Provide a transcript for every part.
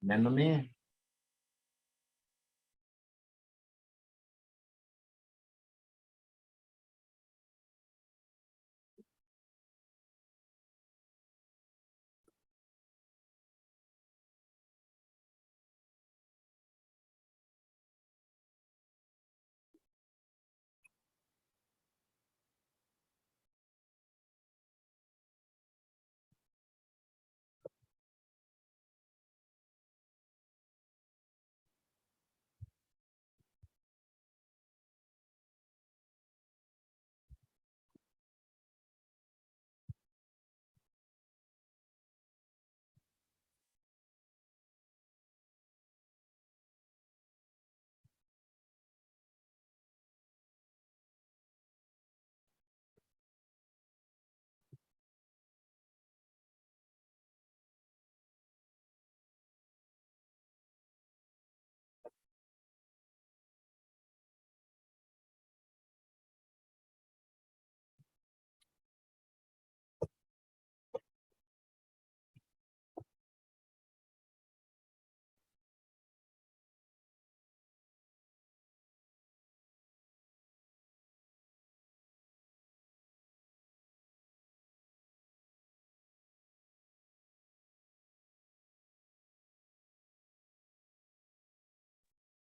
Let them in.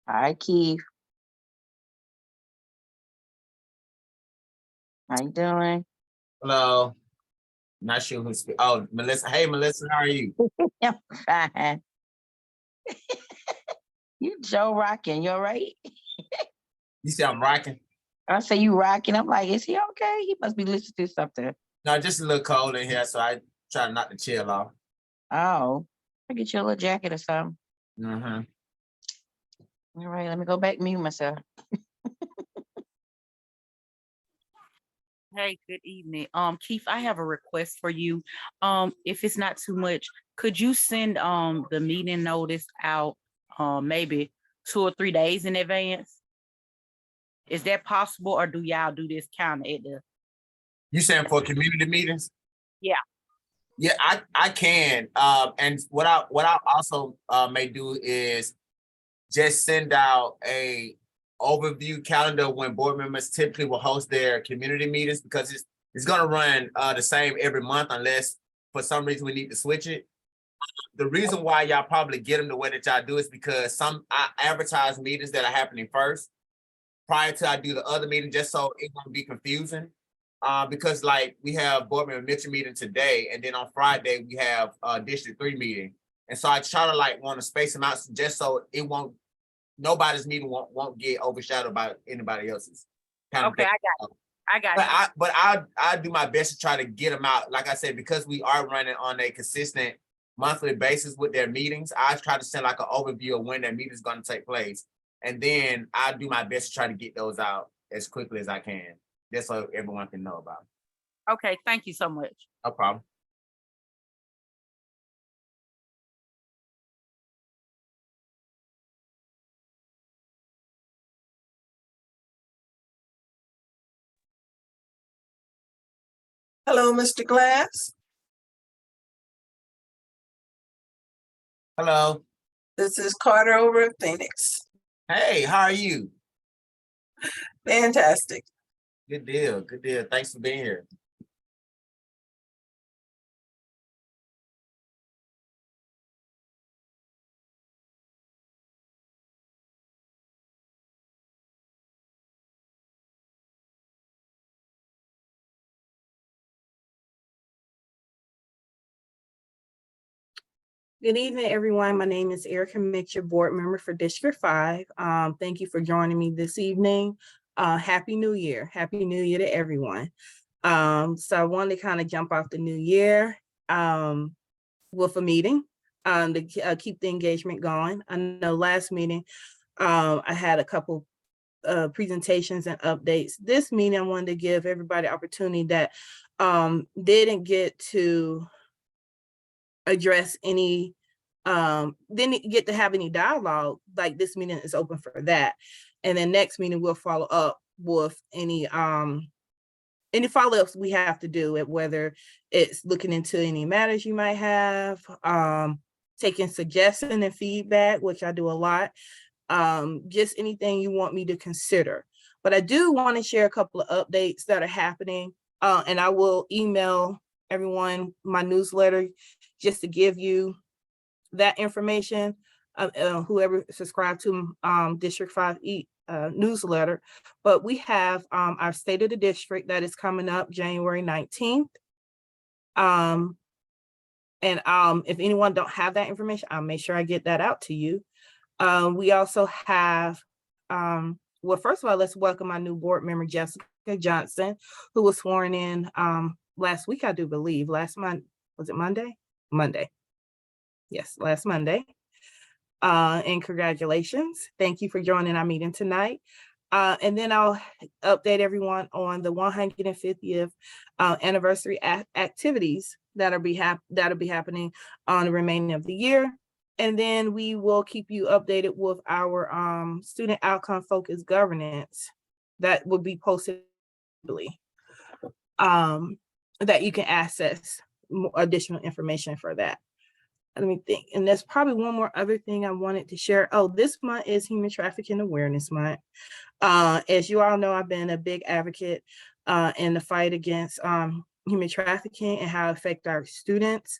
Hi, Keith. How you doing? Hello. Not sure who's. Oh, Melissa. Hey, Melissa. How are you? I'm fine. You Joe rocking. You all right? You see, I'm rocking. I say you rocking. I'm like, is he okay? He must be listening to something. No, just a little cold in here, so I try not to chill off. Oh, I get you a little jacket or something. Mm-hmm. All right, let me go back mute myself. Hey, good evening. Keith, I have a request for you. If it's not too much, could you send the meeting notice out maybe 2 or 3 days in advance? Is that possible, or do y'all do this kind of at the? You saying for community meetings? Yeah. Yeah, I can. And what I also may do is just send out a overview calendar when board members typically will host their community meetings, because it's going to run the same every month unless for some reason we need to switch it. The reason why y'all probably get them the way that y'all do is because I advertise meetings that are happening first prior to I do the other meeting, just so it won't be confusing. Because like we have board member Mitchell meeting today, and then on Friday we have District 3 meeting. And so I try to like want to space them out just so it won't, nobody's meeting won't get overshadowed by anybody else's. Okay, I got you. But I do my best to try to get them out. Like I said, because we are running on a consistent monthly basis with their meetings, I try to send like an overview of when their meeting is going to take place. And then I do my best to try to get those out as quickly as I can, just so everyone can know about it. Okay, thank you so much. No problem. Hello, Mr. Glass. Hello. This is Carter over at Phoenix. Hey, how are you? Fantastic. Good deal. Good deal. Thanks for being here. Good evening, everyone. My name is Erika Mitchell, board member for District 5. Thank you for joining me this evening. Happy New Year. Happy New Year to everyone. So I wanted to kind of jump off the new year with a meeting to keep the engagement going. I know last meeting, I had a couple presentations and updates. This meeting, I wanted to give everybody opportunity that didn't get to address any didn't get to have any dialogue. Like, this meeting is open for that, and then next meeting we'll follow up with any follow-ups we have to do, at whether it's looking into any matters you might have, taking suggestion and feedback, which I do a lot. Just anything you want me to consider. But I do want to share a couple of updates that are happening, and I will email everyone my newsletter just to give you that information. Whoever subscribed to District 5 newsletter. But we have our State of the District that is coming up January 19th. And if anyone don't have that information, I'll make sure I get that out to you. We also have, well, first of all, let's welcome our new board member, Jessica Johnson, who was sworn in last week, I do believe. Last month, was it Monday? Monday. Yes, last Monday. And congratulations. Thank you for joining our meeting tonight. And then I'll update everyone on the 150th anniversary activities that'll be happening on the remaining of the year. And then we will keep you updated with our student outcome focused governance that will be posted that you can access additional information for that. Let me think. And there's probably one more other thing I wanted to share. Oh, this month is Human Trafficking Awareness Month. As you all know, I've been a big advocate in the fight against human trafficking and how it affects our students.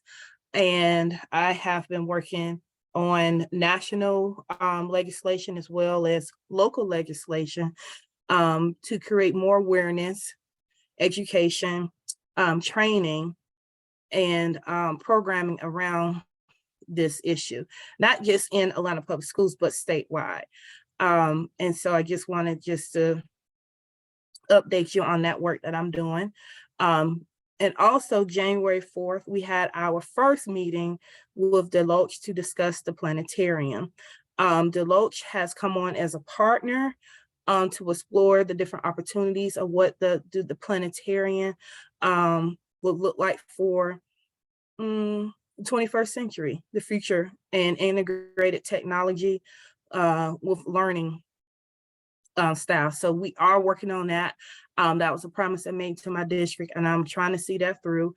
And I have been working on national legislation as well as local legislation to create more awareness, education, training, and programming around this issue, not just in Atlanta Public Schools, but statewide. And so I just wanted to update you on that work that I'm doing. And also January 4th, we had our first meeting with Deloach to discuss the planetarium. Deloach has come on as a partner to explore the different opportunities of what the planetarium would look like for 21st century, the future, and integrated technology with learning style. So we are working on that. That was a promise I made to my district, and I'm trying to see that through.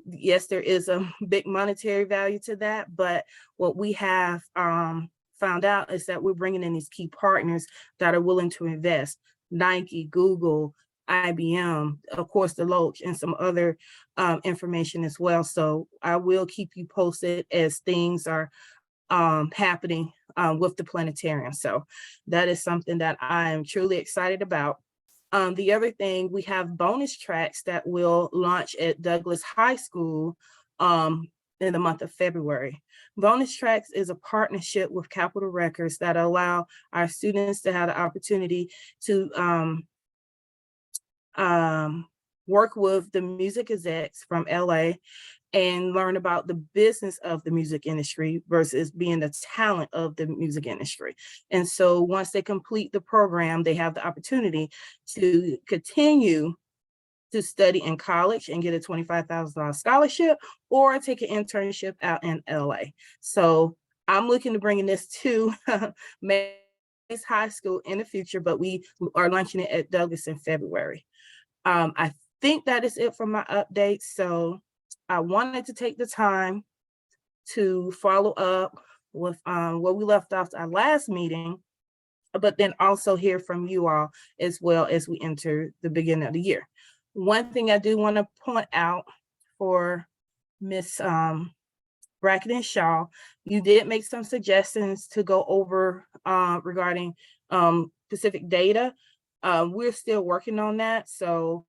Yes, there is a big monetary value to that, but what we have found out is that we're bringing in these key partners that are willing to invest. Nike, Google, IBM, of course, Deloach, and some other information as well. So I will keep you posted as things are happening with the planetarium. So that is something that I am truly excited about. The other thing, we have bonus tracks that will launch at Douglas High School in the month of February. Bonus Tracks is a partnership with Capitol Records that allow our students to have the opportunity to work with the music execs from LA and learn about the business of the music industry versus being the talent of the music industry. And so once they complete the program, they have the opportunity to continue to study in college and get a $25,000 scholarship or take an internship out in LA. So I'm looking to bringing this to Mays High School in the future, but we are launching it at Douglas in February. I think that is it for my update. So I wanted to take the time to follow up with where we left off our last meeting, but then also hear from you all as well as we enter the beginning of the year. One thing I do want to point out for Miss Brackett and Shaw, you did make some suggestions to go over regarding specific data. We're still working on that, so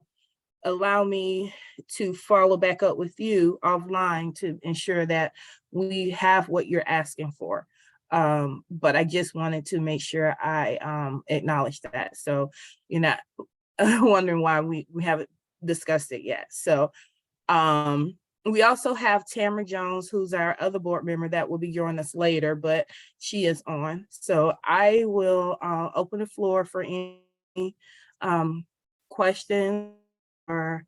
allow me to follow back up with you offline to ensure that we have what you're asking for. But I just wanted to make sure I acknowledge that. So you're not wondering why we haven't discussed it yet. So we also have Tamara Jones, who's our other board member that will be joining us later, but she is on. So I will open the floor for any questions or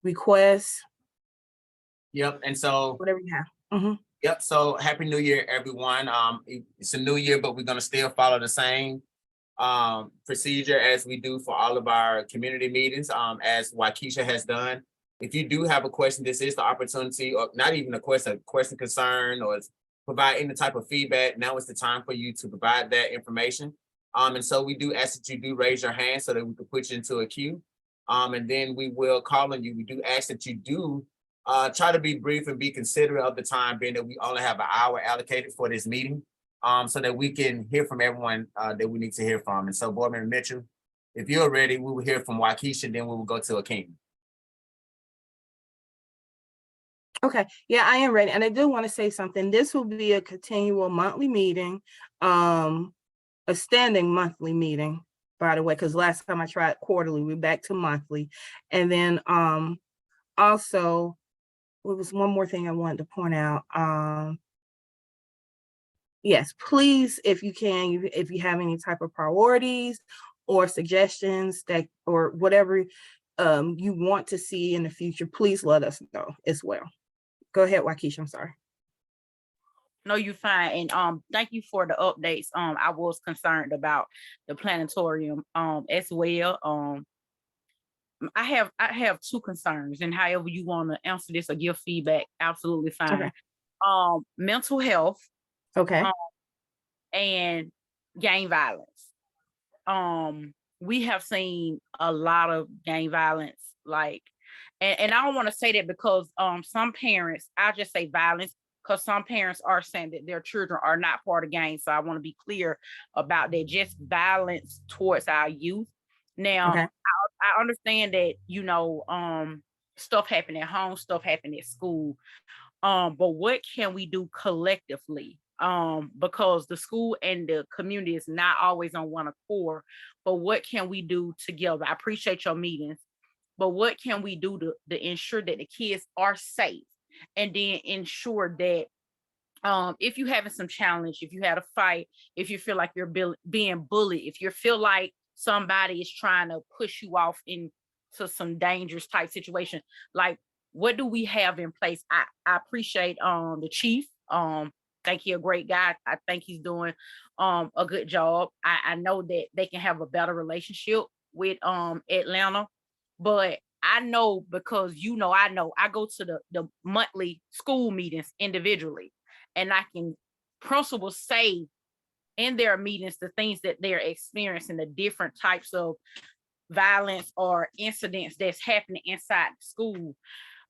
requests. Yep, and so Whatever you have. Yep, so Happy New Year, everyone. It's a new year, but we're gonna still follow the same procedure as we do for all of our community meetings, as Waukesha has done. If you do have a question, this is the opportunity, or not even a question concern, or provide any type of feedback. Now is the time for you to provide that information. And so we do ask that you do raise your hand so that we can put you into a queue. And then we will call on you. We do ask that you do try to be brief and be considerate of the time, being that we only have an hour allocated for this meeting, so that we can hear from everyone that we need to hear from. And so, Board Member Mitchell, if you're ready, we will hear from Waukesha, then we will go to Akeem. Okay, yeah, I am ready. And I do want to say something. This will be a continual monthly meeting, a standing monthly meeting, by the way, because last time I tried quarterly, we're back to monthly. And then also, there was one more thing I wanted to point out. Yes, please, if you can, if you have any type of priorities or suggestions that, or whatever you want to see in the future, please let us know as well. Go ahead, Waukesha, I'm sorry. No, you're fine. And thank you for the updates. I was concerned about the planetarium as well. I have two concerns, and however you want to answer this or give feedback, absolutely fine. Okay. Mental health, Okay. and gang violence. We have seen a lot of gang violence, like, and I don't want to say that because some parents, I'll just say violence, because some parents are saying that their children are not part of gangs. So I want to be clear about that, just violence towards our youth. Now, Okay. I understand that, you know, stuff happen at home, stuff happen at school. But what can we do collectively? Because the school and the community is not always on one accord, but what can we do together? I appreciate your meetings, but what can we do to ensure that the kids are safe, and then ensure that if you're having some challenge, if you had a fight, if you feel like you're being bullied, if you feel like somebody is trying to push you off into some dangerous type situation, like, what do we have in place? I appreciate the chief. Think he's a great guy. I think he's doing a good job. I know that they can have a better relationship with Atlanta, but I know, because I know I go to the monthly school meetings individually, and I can principals say in their meetings the things that they're experiencing, the different types of violence or incidents that's happening inside the school.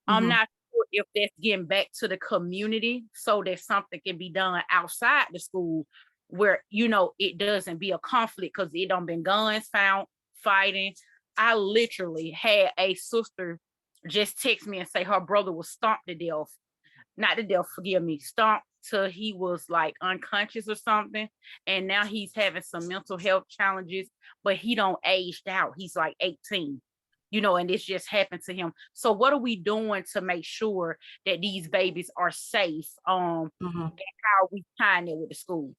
I'm not sure if that's getting back to the community so that something can be done outside the school where, it doesn't be a conflict, because it don't been guns found, fighting. I literally had a sister just text me and say her brother was stomped to death. Not to death, forgive me, stomped till he was like unconscious or something. And now he's having some mental health challenges, but he don't aged out. He's like 18, and this just happened to him. So what are we doing to make sure that these babies are safe? And how are we tying it with the school?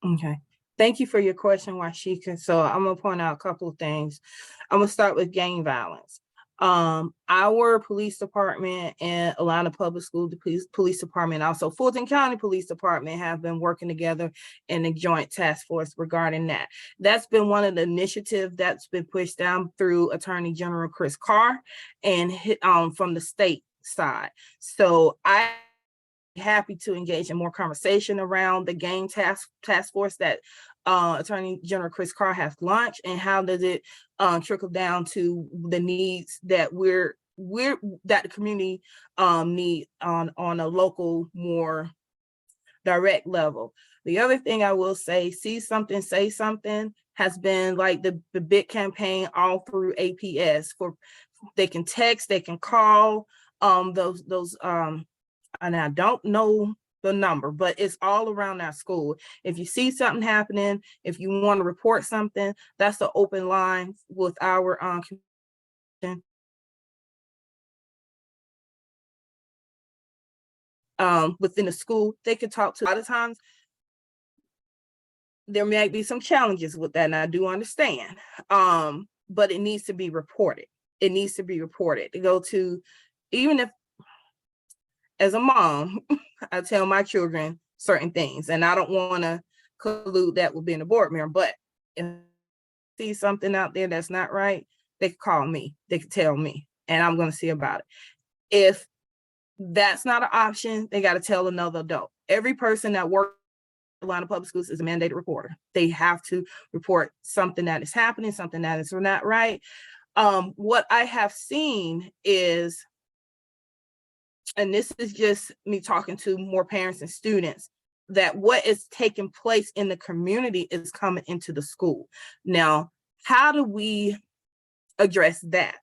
Okay. Thank you for your question, Washika. So I'm gonna point out a couple of things. I'm gonna start with gang violence. Our police department and Atlanta Public School police department, also Fulton County Police Department, have been working together in a joint task force regarding that. That's been one of the initiatives that's been pushed down through Attorney General Chris Carr and from the state side. So I'm happy to engage in more conversation around the gang task force that Attorney General Chris Carr has launched, and how does it trickle down to the needs that that the community need on a local, more direct level. The other thing I will say, see something, say something, has been like the big campaign all through APS. For they can text, they can call those and I don't know the number, but it's all around our school. If you see something happening, if you want to report something, that's the open line with our within the school. They could talk to. A lot of times there may be some challenges with that, and I do understand. But it needs to be reported. It needs to be reported. To go to, even if, as a mom, I tell my children certain things, and I don't want to collude that with being a board member, but if they see something out there that's not right, they can call me, they can tell me. and I'm going to see about it. If that's not an option, they got to tell another adult. Every person that works in Atlanta Public Schools is a mandated reporter. They have to report something that is happening, something that is not right. What I have seen is, and this is just me talking to more parents and students, that what is taking place in the community is coming into the school. Now, how do we address that?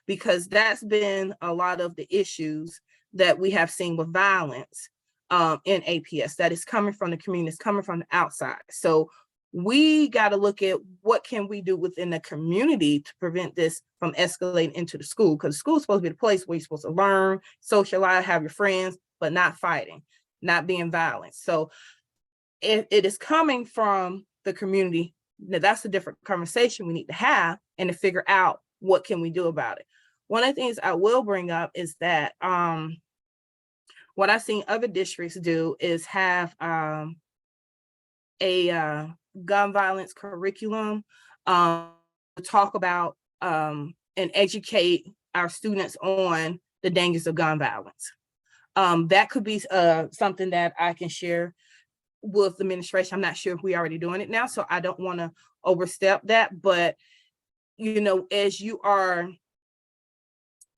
Because that's been a lot of the issues that we have seen with violence in APS that is coming from the community, it's coming from the outside. So we got to look at what can we do within the community to prevent this from escalating into the school, because school is supposed to be the place where you're supposed to learn, socialize, have your friends, but not fighting, not being violent. So if it is coming from the community, that's a different conversation we need to have and to figure out what can we do about it. One of the things I will bring up is that what I've seen other districts do is have a gun violence curriculum to talk about and educate our students on the dangers of gun violence. That could be something that I can share with the administration. I'm not sure if we're already doing it now, so I don't want to overstep that. But, you know, as you are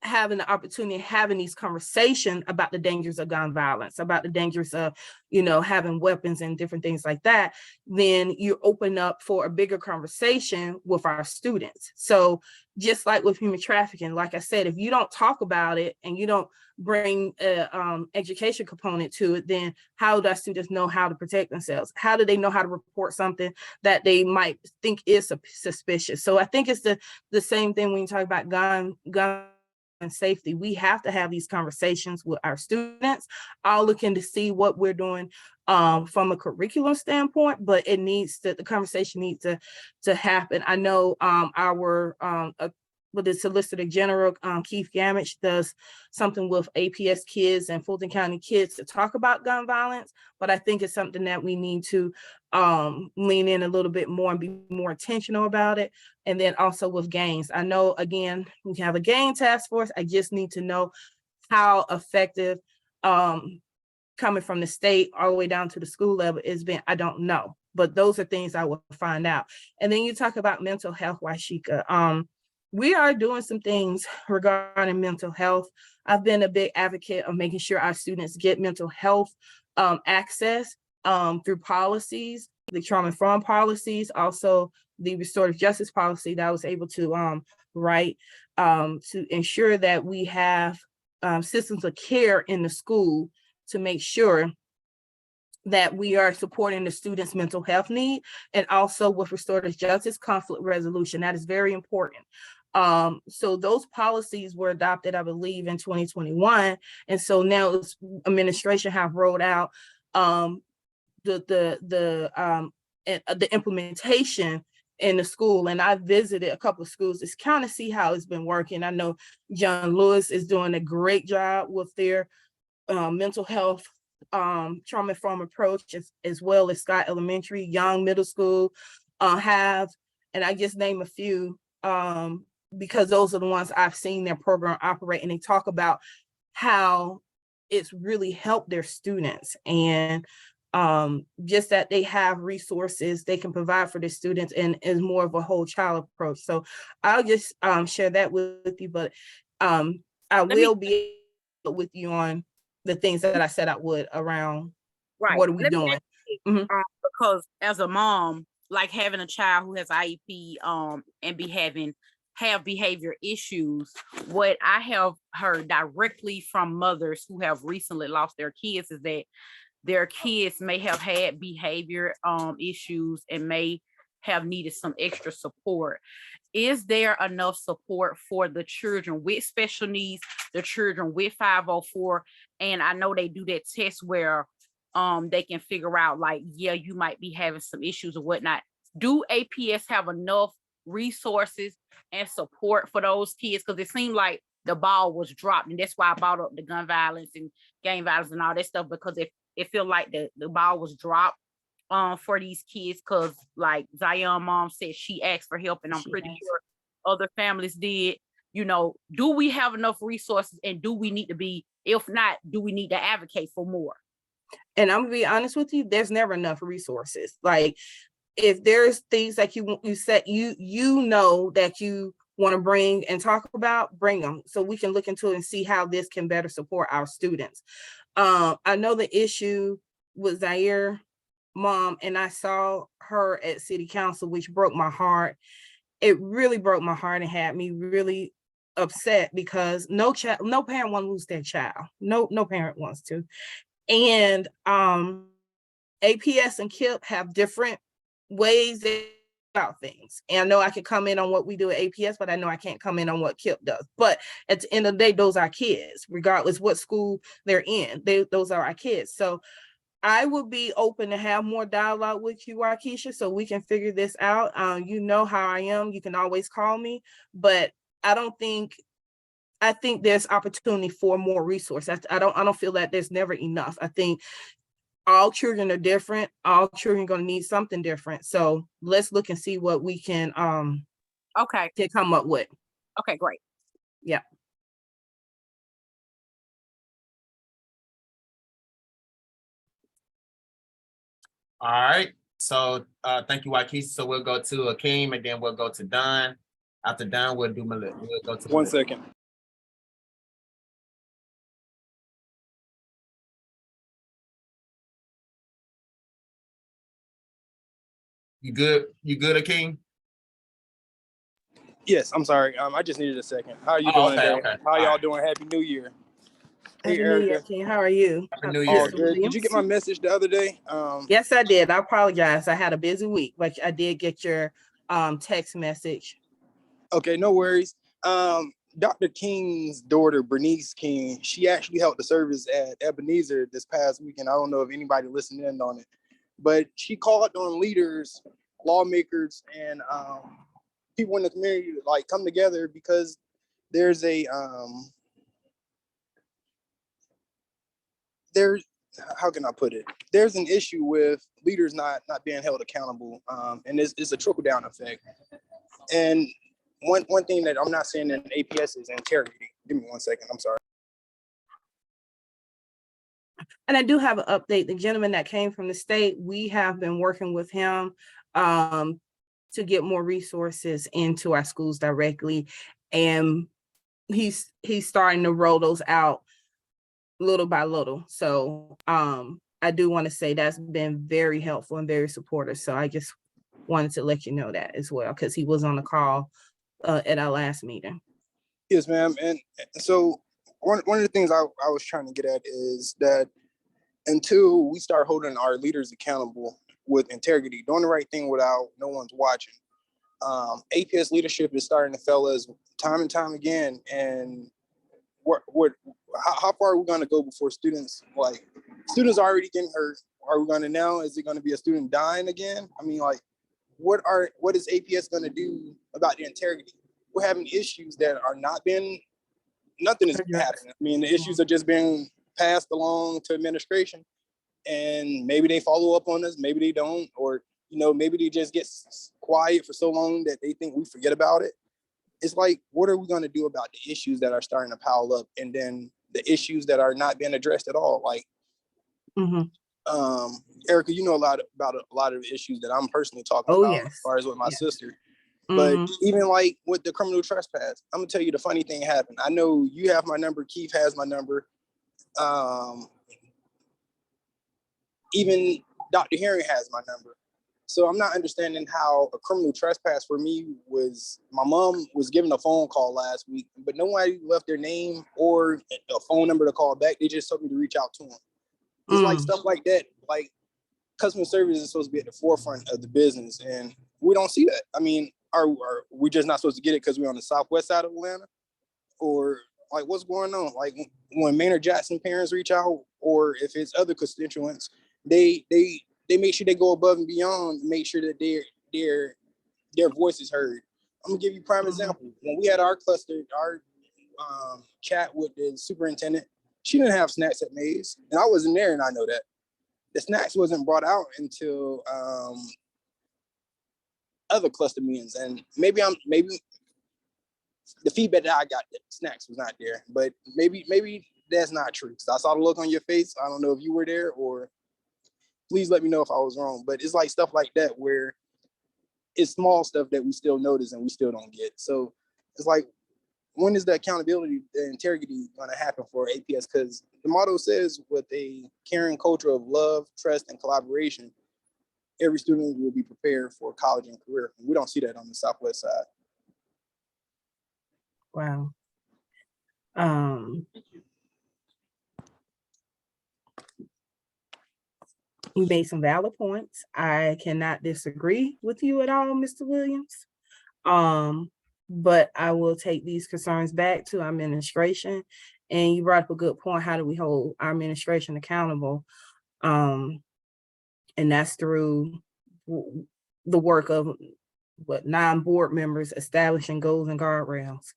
having the opportunity of having these conversations about the dangers of gun violence, about the dangers of, you know, having weapons and different things like that, then you open up for a bigger conversation with our students. So just like with human trafficking, like I said, if you don't talk about it and you don't bring an education component to it, then how do our students know how to protect themselves? How do they know how to report something that they might think is suspicious? So I think it's the same thing when you talk about gun and safety. We have to have these conversations with our students. I'll look in to see what we're doing from a curriculum standpoint, but it needs to, the conversation needs to happen. I know our with the Solicitor General, Keith Gamage, does something with APS kids and Fulton County kids to talk about gun violence, but I think it's something that we need to lean in a little bit more and be more intentional about it. And then also with gangs, I know, again, we have a gang task force. I just need to know how effective coming from the state all the way down to the school level has been. I don't know, but those are things I will find out. And then you talk about mental health, Washika. We are doing some things regarding mental health. I've been a big advocate of making sure our students get mental health access through policies, the trauma-informed policies, also the restorative justice policy that I was able to write to ensure that we have systems of care in the school to make sure that we are supporting the students' mental health need, and also with restorative justice, conflict resolution. That is very important. So those policies were adopted, I believe, in 2021. And so now the administration have rolled out the implementation in the school. And I visited a couple of schools to kind of see how it's been working. I know John Lewis is doing a great job with their mental health trauma-informed approach, as well as Scott Elementary, Young Middle School have, and I just name a few because those are the ones I've seen their program operate, and they talk about how it's really helped their students, and just that they have resources they can provide for their students, and is more of a whole child approach. So I'll just share that with you, but I will be with you on the things that I said I would around what are we doing. Because as a mom, like having a child who has IEP and have behavior issues, what I have heard directly from mothers who have recently lost their kids is that their kids may have had behavior issues and may have needed some extra support. Is there enough support for the children with special needs, the children with 504? And I know they do that test where they can figure out, like, yeah, you might be having some issues or whatnot. Do APS have enough resources and support for those kids? Because it seemed like the ball was dropped, and that's why I brought up the gun violence and gang violence and all that stuff, because it feel like the ball was dropped for these kids, because like Zion mom said, she asked for help, and I'm pretty sure other families did. do we have enough resources, and do we need to be, if not, do we need to advocate for more? And I'm gonna be honest with you, there's never enough resources. Like, if there's things that you said you know that you want to bring and talk about, bring them so we can look into it and see how this can better support our students. I know the issue with Zaire mom, and I saw her at city council, which broke my heart. It really broke my heart and had me really upset, because no parent wants to lose their child. No parent wants to. And APS and KIP have different ways about things. And I know I can comment on what we do at APS, but I know I can't comment on what KIP does. But at the end of the day, those are kids, regardless what school they're in. Those are our kids. So I will be open to have more dialogue with you, Waukesha, so we can figure this out. You know how I am. You can always call me, but I think there's opportunity for more resources. I don't feel that there's never enough. I think all children are different. All children are going to need something different. So let's look and see what we can to come up with. Okay, great. Yeah. All right. So thank you, Waukesha. So we'll go to Akeem, and then we'll go to Don. After Don, we'll do Melissa. We'll go to One Melissa. second. You good? You good, Akeem? Yes, I'm sorry. I just needed a second. How are you Oh, doing okay, today? okay. How All y'all right. doing? Happy New Year. Hey, Happy New Year, Erika. King. How are you? Happy New All Year. good. Did you get my message the other day? Yes, I did. I apologize. I had a busy week, but I did get your text message. Okay, no worries. Dr. King's daughter, Bernice King, she actually held the service at Ebenezer this past weekend. I don't know if anybody listened in on it, but she called on leaders, lawmakers, and people in the community to like come together, because there's a there's how can I put it? There's an issue with leaders not being held accountable, and it's a trickle down effect. And one thing that I'm not saying in APS is integrity. Give me 1 second. I'm sorry. And I do have an update. The gentleman that came from the state, we have been working with him to get more resources into our schools directly. And he's starting to roll those out little by little. So I do want to say that's been very helpful and very supportive. So I just wanted to let you know that as well, because he was on the call at our last meeting. Yes, ma'am. And so one of the things I was trying to get at is that until we start holding our leaders accountable with integrity, doing the right thing without no one's watching, APS leadership is starting to fail us time and time again. And how far are we going to go before students are already getting hurt? Are we going to now? Is it going to be a student dying again? I mean, like, what is APS going to do about the integrity? We're having issues that are nothing is happening. I mean, the issues are just being passed along to administration, and maybe they follow up on us, maybe they don't, or maybe they just get quiet for so long that they think we forget about it. It's like, what are we going to do about the issues that are starting to pile up, and then the issues that are not being addressed at all? Like, Erika, you know a lot about a lot of issues that I'm personally talking about, yes. as far as with my sister. But even like with the criminal trespass, I'm gonna tell you the funny thing happened. I know you have my number, Keith has my number. Even Dr. Herring has my number. So I'm not understanding how a criminal trespass for me was, my mom was given a phone call last week, but nobody left their name or a phone number to call back. They just told me to reach out to them. It's like stuff like that. Like, customer service is supposed to be at the forefront of the business, and we don't see that. I mean, are we just not supposed to get it because we're on the southwest side of Atlanta? Or like, what's going on? Like, when Maynard Jackson parents reach out, or if it's other constituents, they make sure they go above and beyond, make sure that their voice is heard. I'm gonna give you a prime example. When we had our cluster, our chat with the superintendent, she didn't have snacks at Maze, and I wasn't there, and I know that. The snacks wasn't brought out until other cluster meetings, and maybe the feedback that I got, that snacks was not there, but maybe that's not true. So I saw the look on your face. I don't know if you were there, or please let me know if I was wrong. But it's like stuff like that where it's small stuff that we still notice and we still don't get. So it's like, when is the accountability, the integrity going to happen for APS? Because the motto says, with a caring culture of love, trust, and collaboration, every student will be prepared for college and career. We don't see that on the Southwest side. Wow. You made some valid points. I cannot disagree with you at all, Mr. Williams. But I will take these concerns back to our administration. And you brought up a good point. How do we hold our administration accountable? And that's through the work of 9 board members establishing goals and guardrails.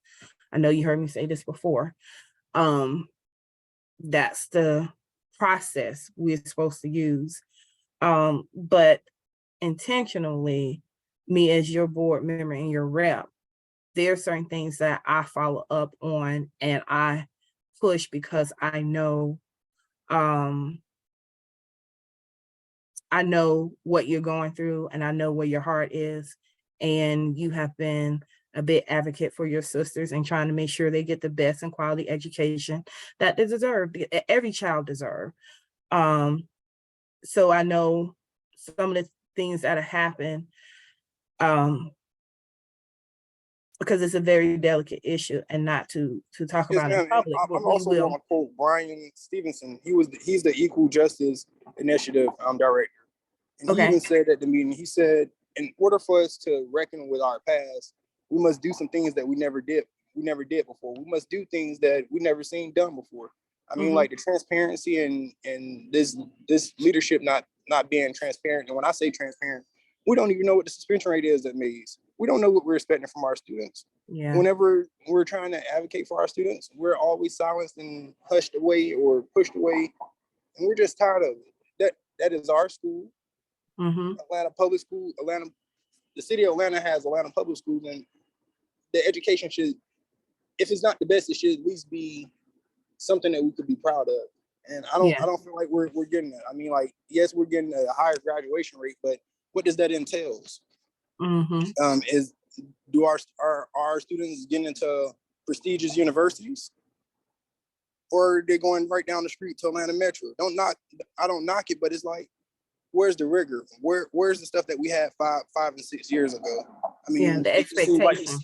I know you heard me say this before. That's the process we're supposed to use. But intentionally, me as your board member and your rep, there are certain things that I follow up on and I push because I know what you're going through and I know where your heart is. And you have been a big advocate for your sisters and trying to make sure they get the best and quality education that they deserve, every child deserves. So I know some of the things that have happened, because it's a very delicate issue, and not to talk Yes, about ma'am. in public. I'm But we also will. going to quote Brian Stevenson. He's the Equal Justice Initiative director. And he Okay. even said at the meeting, he said, in order for us to reckon with our past, we must do some things that we never did before. We must do things that we never seen done before. I mean, like the transparency and this leadership not being transparent. And when I say transparent, we don't even know what the suspension rate is at Mays. We don't know what we're expecting from our students. Yeah. Whenever we're trying to advocate for our students, we're always silenced and hushed away or pushed away. And we're just tired of it. That is our school. Atlanta Public School, the city of Atlanta has Atlanta Public Schools, and the education should, if it's not the best, it should at least be something that we could be proud of. And I don't feel like we're getting that. I mean, like, yes, we're getting a higher graduation rate, but what does that entail? Do our students getting into prestigious universities, or are they going right down the street to Atlanta Metro? I don't knock it, but it's like, where's the rigor? Where's the stuff that we had 5 and 6 years ago? I mean, the expectation.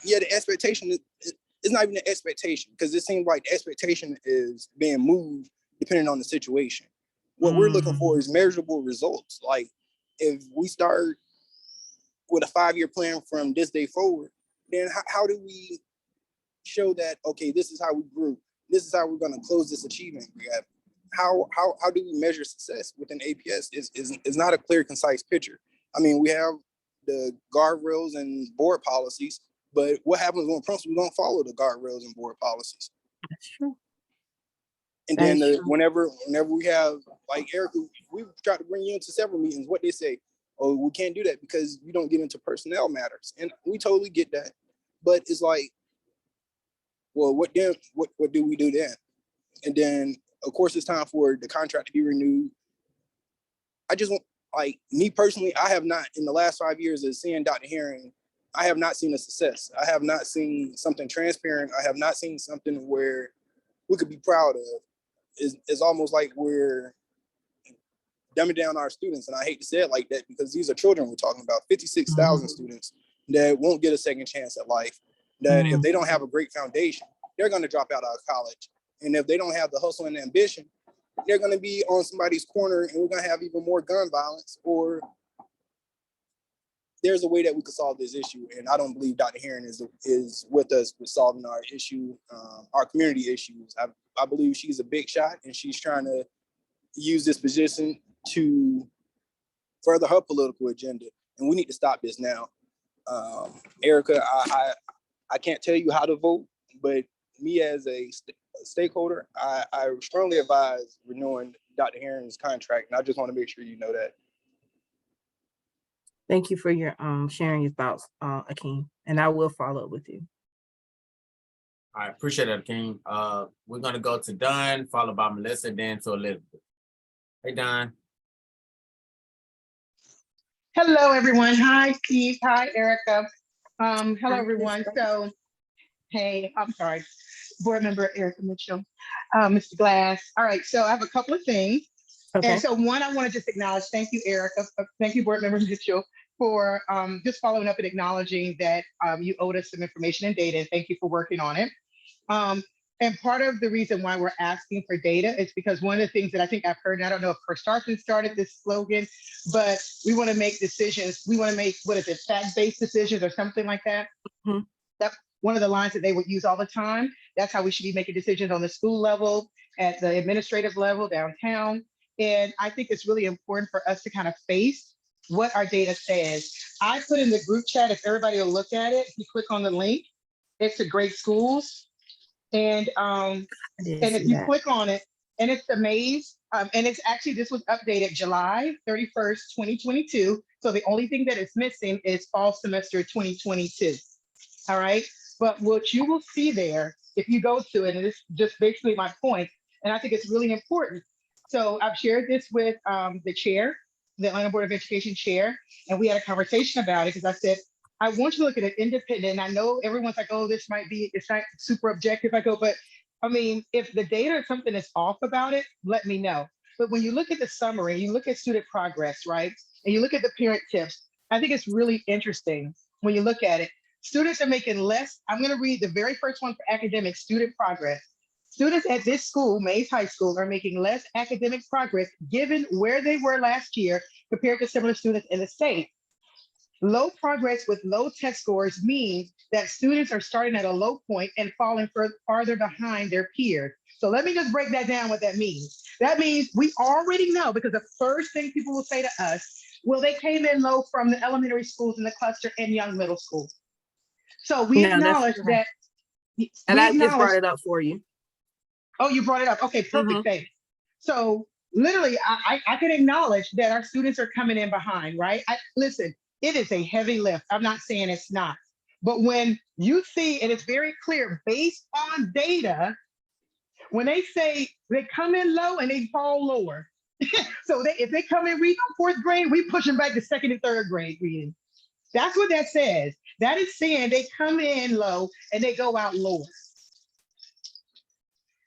The expectation is not even the expectation, because it seems like the expectation is being moved depending on the situation. What we're looking for is measurable results. Like, if we start with a 5-year plan from this day forward, then how do we show that, okay, this is how we grew, this is how we're going to close this achievement gap? How do we measure success within APS? Is not a clear, concise picture. I mean, we have the guardrails and board policies, but what happens when principals don't follow the guardrails and board policies? That's true. And then whenever we have, like, Erika, we've tried to bring you into several meetings. What they say, oh, we can't do that because you don't get into personnel matters. And we totally get that. But it's like, well, what do we do then? And then, of course, it's time for the contract to be renewed. I just want, like, me personally, I have not, in the last 5 years of seeing Dr. Herring, I have not seen a success. I have not seen something transparent. I have not seen something where we could be proud of. It's almost like we're dumbing down our students. And I hate to say it like that, because these are children we're talking about, 56,000 students that won't get a second chance at life. That if they don't have a great foundation, they're going to drop out of college. And if they don't have the hustle and ambition, they're going to be on somebody's corner, and we're going to have even more gun violence. Or there's a way that we could solve this issue. And I don't believe Dr. Herring is with us with solving our issue, our community issues. I believe she's a big shot, and she's trying to use this position to further her political agenda. And we need to stop this now. Erika, I can't tell you how to vote, but me as a stakeholder, I strongly advise renewing Dr. Herring's contract. And I just want to make sure you know that. Thank you for your sharing your thoughts, Akeem, and I will follow up with you. I appreciate it, King. We're gonna go to Don, followed by Melissa, then to Elizabeth. Hey, Don. Hello, everyone. Hi, Keith. Hi, Erica. Hello, Hi, everyone. Krista. So, hey, I'm sorry, Board Member Erika Mitchell, Mr. Glass. All right, so I have a couple of things. Okay. And so one, I want to just acknowledge, thank you, Erica. Thank you, Board Member Mitchell, for just following up and acknowledging that you owed us some information and data, and thank you for working on it. And part of the reason why we're asking for data is because one of the things that I think I've heard, and I don't know if Starkson started this slogan, but we want to make decisions. We want to make, what is it, fact-based decisions or something like that. Mhm. That's one of the lines that they would use all the time. That's how we should be making decisions on the school level, at the administrative level, downtown. And I think it's really important for us to kind of face what our data says. I put in the group chat, if everybody will look at it, you click on the link, it's a Great Schools. And I did if see you that. click on it, and it's the maze, and it's actually, this was updated July 31st, 2022. So the only thing that is missing is fall semester 2022. All right. But what you will see there, if you go to it, and it's just basically my point, and I think it's really important. So I've shared this with the chair, the Atlanta Board of Education chair, and we had a conversation about it because I said, I want you to look at it independent. And I know everyone's like, oh, this might be, it's not super objective. I go, but I mean, if the data or something is off about it, let me know. But when you look at the summary, you look at student progress, right? And you look at the parent tips, I think it's really interesting when you look at it. Students are making less. I'm going to read the very first one for academic student progress. Students at this school, Mays High School, are making less academic progress given where they were last year compared to similar students in the state. Low progress with low test scores means that students are starting at a low point and falling farther behind their peers. So let me just break that down what that means. That means we already know, because the first thing people will say to us, well, they came in low from the elementary schools in the cluster and young middle school. So we No, that's acknowledge correct. that. And We I just brought acknowledge, it up for you. oh, you brought it up. Okay, perfect. Mhm. Thanks. So literally, I can acknowledge that our students are coming in behind, right? Listen, it is a heavy lift. I'm not saying it's not. But when you see, and it's very clear based on data, when they say they come in low and they fall lower. So if they come in reading on fourth grade, we push them back to second and third grade reading. That's what that says. That is saying they come in low and they go out lower.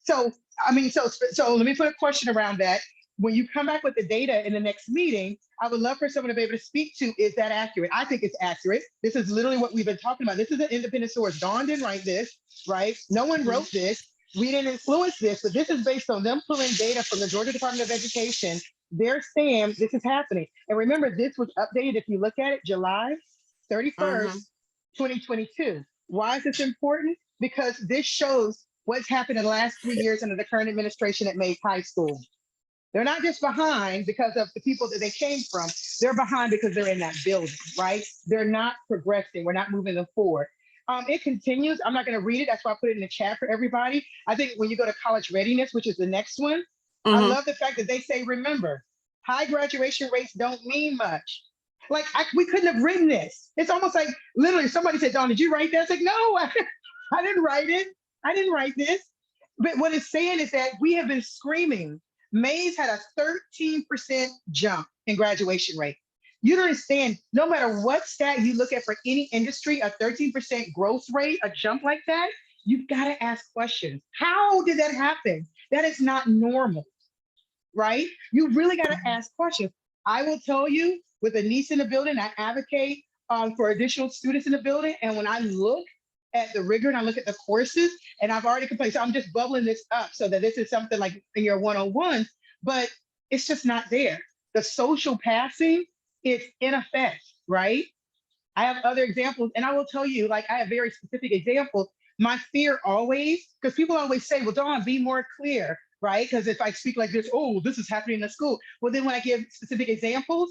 So, I mean, so let me put a question around that. When you come back with the data in the next meeting, I would love for someone to be able to speak to, is that accurate? I think it's accurate. This is literally what we've been talking about. This is an independent source. Dawn didn't write this, right? No one wrote this. We didn't influence this, but this is based on them pulling data from the Georgia Department of Education. They're saying this is happening. And remember, this was updated, if you look at it, July 31st, 2022. Why is this important? Because this shows what's happened in the last 3 years under the current administration at Mays High School. They're not just behind because of the people that they came from. They're behind because they're in that building, right? They're not progressing. We're not moving them forward. It continues. I'm not going to read it. That's why I put it in the chat for everybody. I think when you go to college readiness, which is the next one, I love the fact that they say, remember, high graduation rates don't mean much. Like, we couldn't have written this. It's almost like literally somebody said, Dawn, did you write that? It's like, no, I didn't write it. I didn't write this. But what it's saying is that we have been screaming. Mays had a 13% jump in graduation rate. You don't understand, no matter what stat you look at for any industry, a 13% growth rate, a jump like that, you've got to ask questions. How did that happen? That is not normal, right? You really got to ask questions. I will tell you, with a niece in the building, I advocate for additional students in the building. And when I look at the rigor and I look at the courses, and I've already complained, so I'm just bubbling this up so that this is something like in your one-on-one, but it's just not there. The social passing is in effect, right? I have other examples, and I will tell you, like, I have very specific examples. My fear always, because people always say, well, Dawn, be more clear, right? Because if I speak like this, oh, this is happening in the school. Well, then when I give specific examples,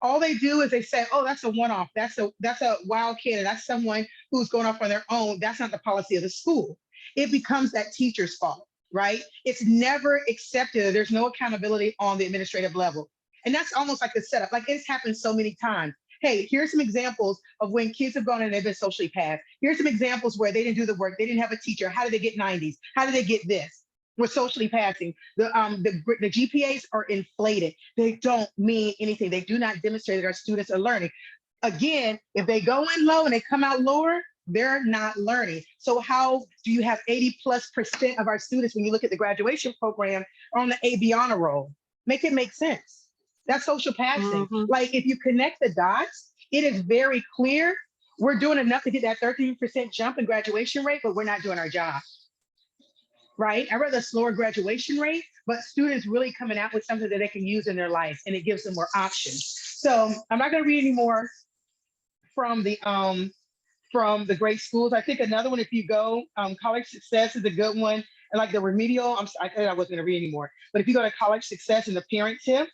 all they do is they say, oh, that's a one-off. That's a wild kid. And that's someone who's going off on their own. That's not the policy of the school. It becomes that teacher's fault, right? It's never accepted. There's no accountability on the administrative level. And that's almost like the setup. Like, it's happened so many times. hey, here's some examples of when kids have gone and they've been socially passed. Here's some examples where they didn't do the work. They didn't have a teacher. How did they get 90s? How did they get this? We're socially passing. The GPAs are inflated. They don't mean anything. They do not demonstrate that our students are learning. Again, if they go in low and they come out lower, they're not learning. So how do you have 80+% of our students, when you look at the graduation program, are on the AB honor roll? Make it make sense. That's social passing. Like, if you connect the dots, it is very clear we're doing enough to get that 13% jump in graduation rate, but we're not doing our job. Right? I'd rather a slower graduation rate, but students really coming out with something that they can use in their life, and it gives them more options. So I'm not going to read any more from the great schools. I think another one, if you go, College Success is a good one. And like the remedial, I said I wasn't going to read anymore, but if you go to College Success and the parent tip,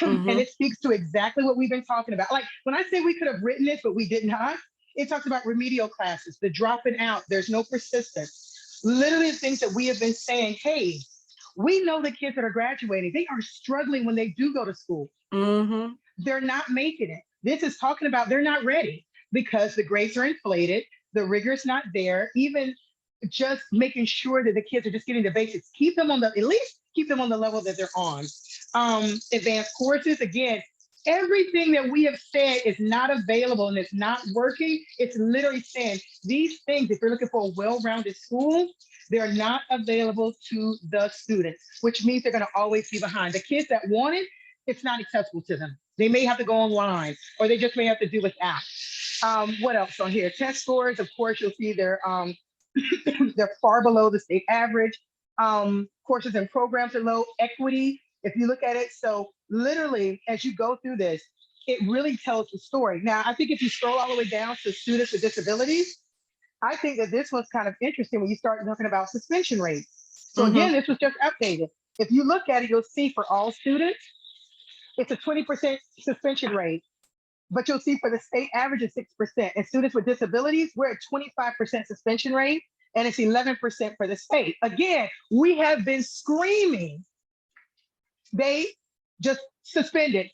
and it speaks to exactly what we've been talking about. Like, when I say we could have written this, but we did not, it talks about remedial classes, the dropping out, there's no persistence. Literally the things that we have been saying, hey, we know the kids that are graduating, they are struggling when they do go to school. They're not making it. This is talking about they're not ready because the grades are inflated, the rigor's not there, even just making sure that the kids are just getting the basics, at least keep them on the level that they're on. Advanced courses, again, everything that we have said is not available and it's not working. It's literally saying these things, if you're looking for a well-rounded school, they're not available to the students, which means they're going to always be behind. The kids that want it, it's not accessible to them. They may have to go online, or they just may have to do without. What else on here? Test scores, of course, you'll see they're far below the state average. Courses and programs are low. Equity, if you look at it, so literally, as you go through this, it really tells the story. Now, I think if you scroll all the way down to students with disabilities, I think that this one's kind of interesting when you start talking about suspension rates. So again, this was just updated. If you look at it, you'll see for all students, it's a 20% suspension rate, but you'll see for the state average is 6%. And students with disabilities, we're at 25% suspension rate, and it's 11% for the state. Again, we have been screaming, they just suspended.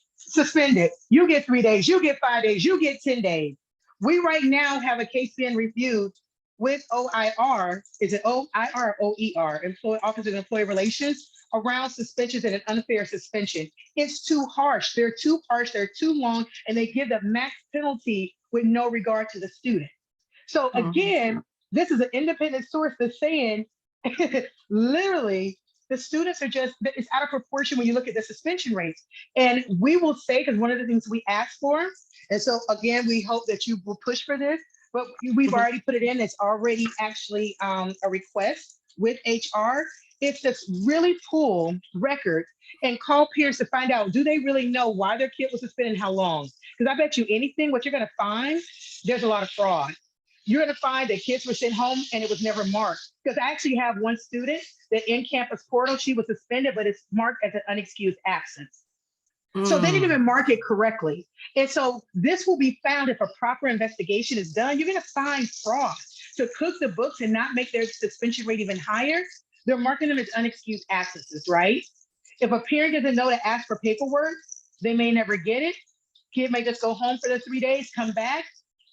You get 3 days, you get 5 days, you get 10 days. We right now have a case being reviewed with OIR, is it OIR or OER, Office of Employee Relations, around suspensions and an unfair suspension. It's too harsh. They're too harsh, they're too long, and they give the max penalty with no regard to the student. So again, this is an independent source that's saying, literally, the students are just, it's out of proportion when you look at the suspension rates. And we will say, because one of the things we asked for, and so again, we hope that you will push for this, but we've already put it in, it's already actually a request with HR. It's just really pull records and call peers to find out, do they really know why their kid was suspended and how long? Because I bet you anything, what you're gonna find, there's a lot of fraud. You're gonna find that kids were sent home and it was never marked. Because I actually have one student that in campus portal, she was suspended, but it's marked as an unexcused absence. So they didn't even mark it correctly. And so this will be found if a proper investigation is done. You're gonna find fraud. To cook the books and not make their suspension rate even higher, they're marking them as unexcused absences, right? If a parent doesn't know to ask for paperwork, they may never get it. Kid may just go home for the 3 days, come back,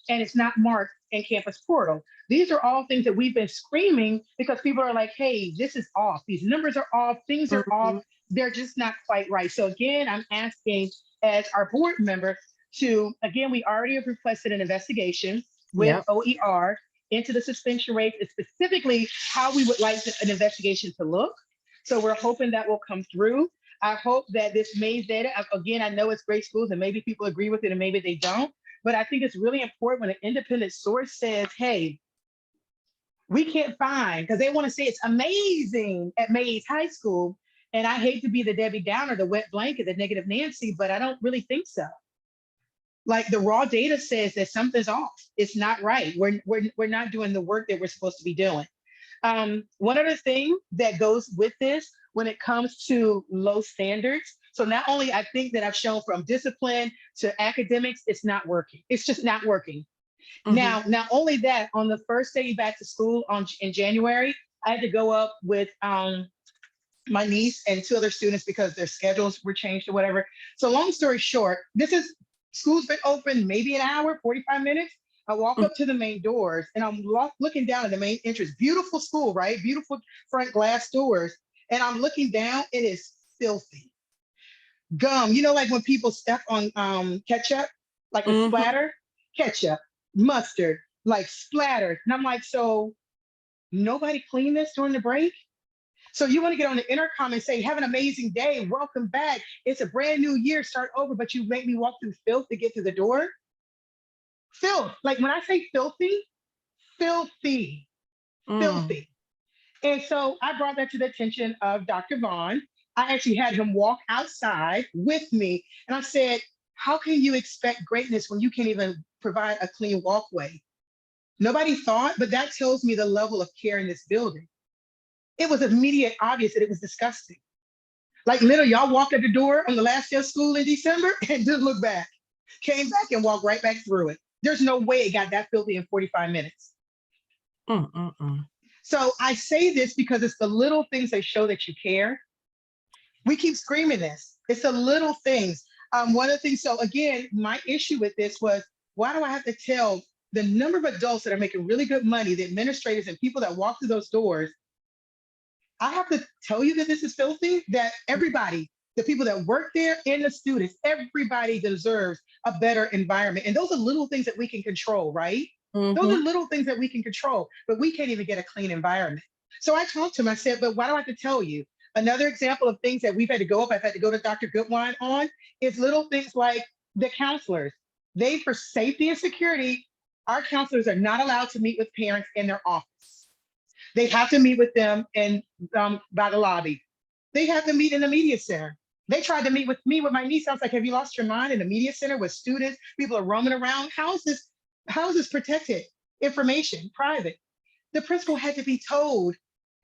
and it's not marked in campus portal. These are all things that we've been screaming because people are like, hey, this is off. These numbers are off, things are off. They're just not quite right. So again, I'm asking as our board member to, again, we already have requested an investigation with OER into the suspension rate, and specifically how we would like an investigation to look. So we're hoping that will come through. I hope that this May's data, again, I know it's great schools and maybe people agree with it and maybe they don't, but I think it's really important when an independent source says, hey, we can't find, because they want to say it's amazing at Mays High School. And I hate to be the Debbie Downer, the wet blanket, the negative Nancy, but I don't really think so. Like the raw data says that something's off. It's not right. We're not doing the work that we're supposed to be doing. One other thing that goes with this when it comes to low standards. So not only I think that I've shown from discipline to academics, it's not working. It's just not working. Now, not only that, on the first day back to school in January, I had to go up with my niece and 2 other students because their schedules were changed or whatever. So long story short, this is School's been open maybe an hour, 45 minutes. I walk up to the main doors and I'm looking down at the main entrance. Beautiful school, right? Beautiful front glass doors. And I'm looking down, it is filthy. Gum, you know, like when people step on ketchup, like a splatter, ketchup, mustard, like splattered. And I'm like, so nobody cleaned this during the break? So you want to get on the intercom and say, have an amazing day, welcome back. It's a brand new year, start over, but you make me walk through filth to get to the door? Filth, like when I say filthy, filthy, filthy. And so I brought that to the attention of Dr. Vaughn. I actually had him walk outside with me. And I said, how can you expect greatness when you can't even provide a clean walkway? Nobody thought, but that tells me the level of care in this building. It was immediate obvious that it was disgusting. Like literally, y'all walked at the door on the last day of school in December and didn't look back. Came back and walked right back through it. There's no way it got that filthy in 45 minutes. So I say this because it's the little things that show that you care. We keep screaming this. It's the little things. One of the things, so again, my issue with this was, why do I have to tell the number of adults that are making really good money, the administrators and people that walk through those doors, I have to tell you that this is filthy, that everybody, the people that work there and the students, everybody deserves a better environment. And those are little things that we can control, right? Those are little things that we can control, but we can't even get a clean environment. So I talked to him, I said, but why do I have to tell you? Another example of things that we've had to go up, I've had to go to Dr. Goodwine on, is little things like the counselors. They, for safety and security, our counselors are not allowed to meet with parents in their office. They have to meet with them in by the lobby. They have to meet in the media center. They tried to meet with me with my niece. I was like, have you lost your mind in the media center with students? People are roaming around. How is this protected information, private? The principal had to be told,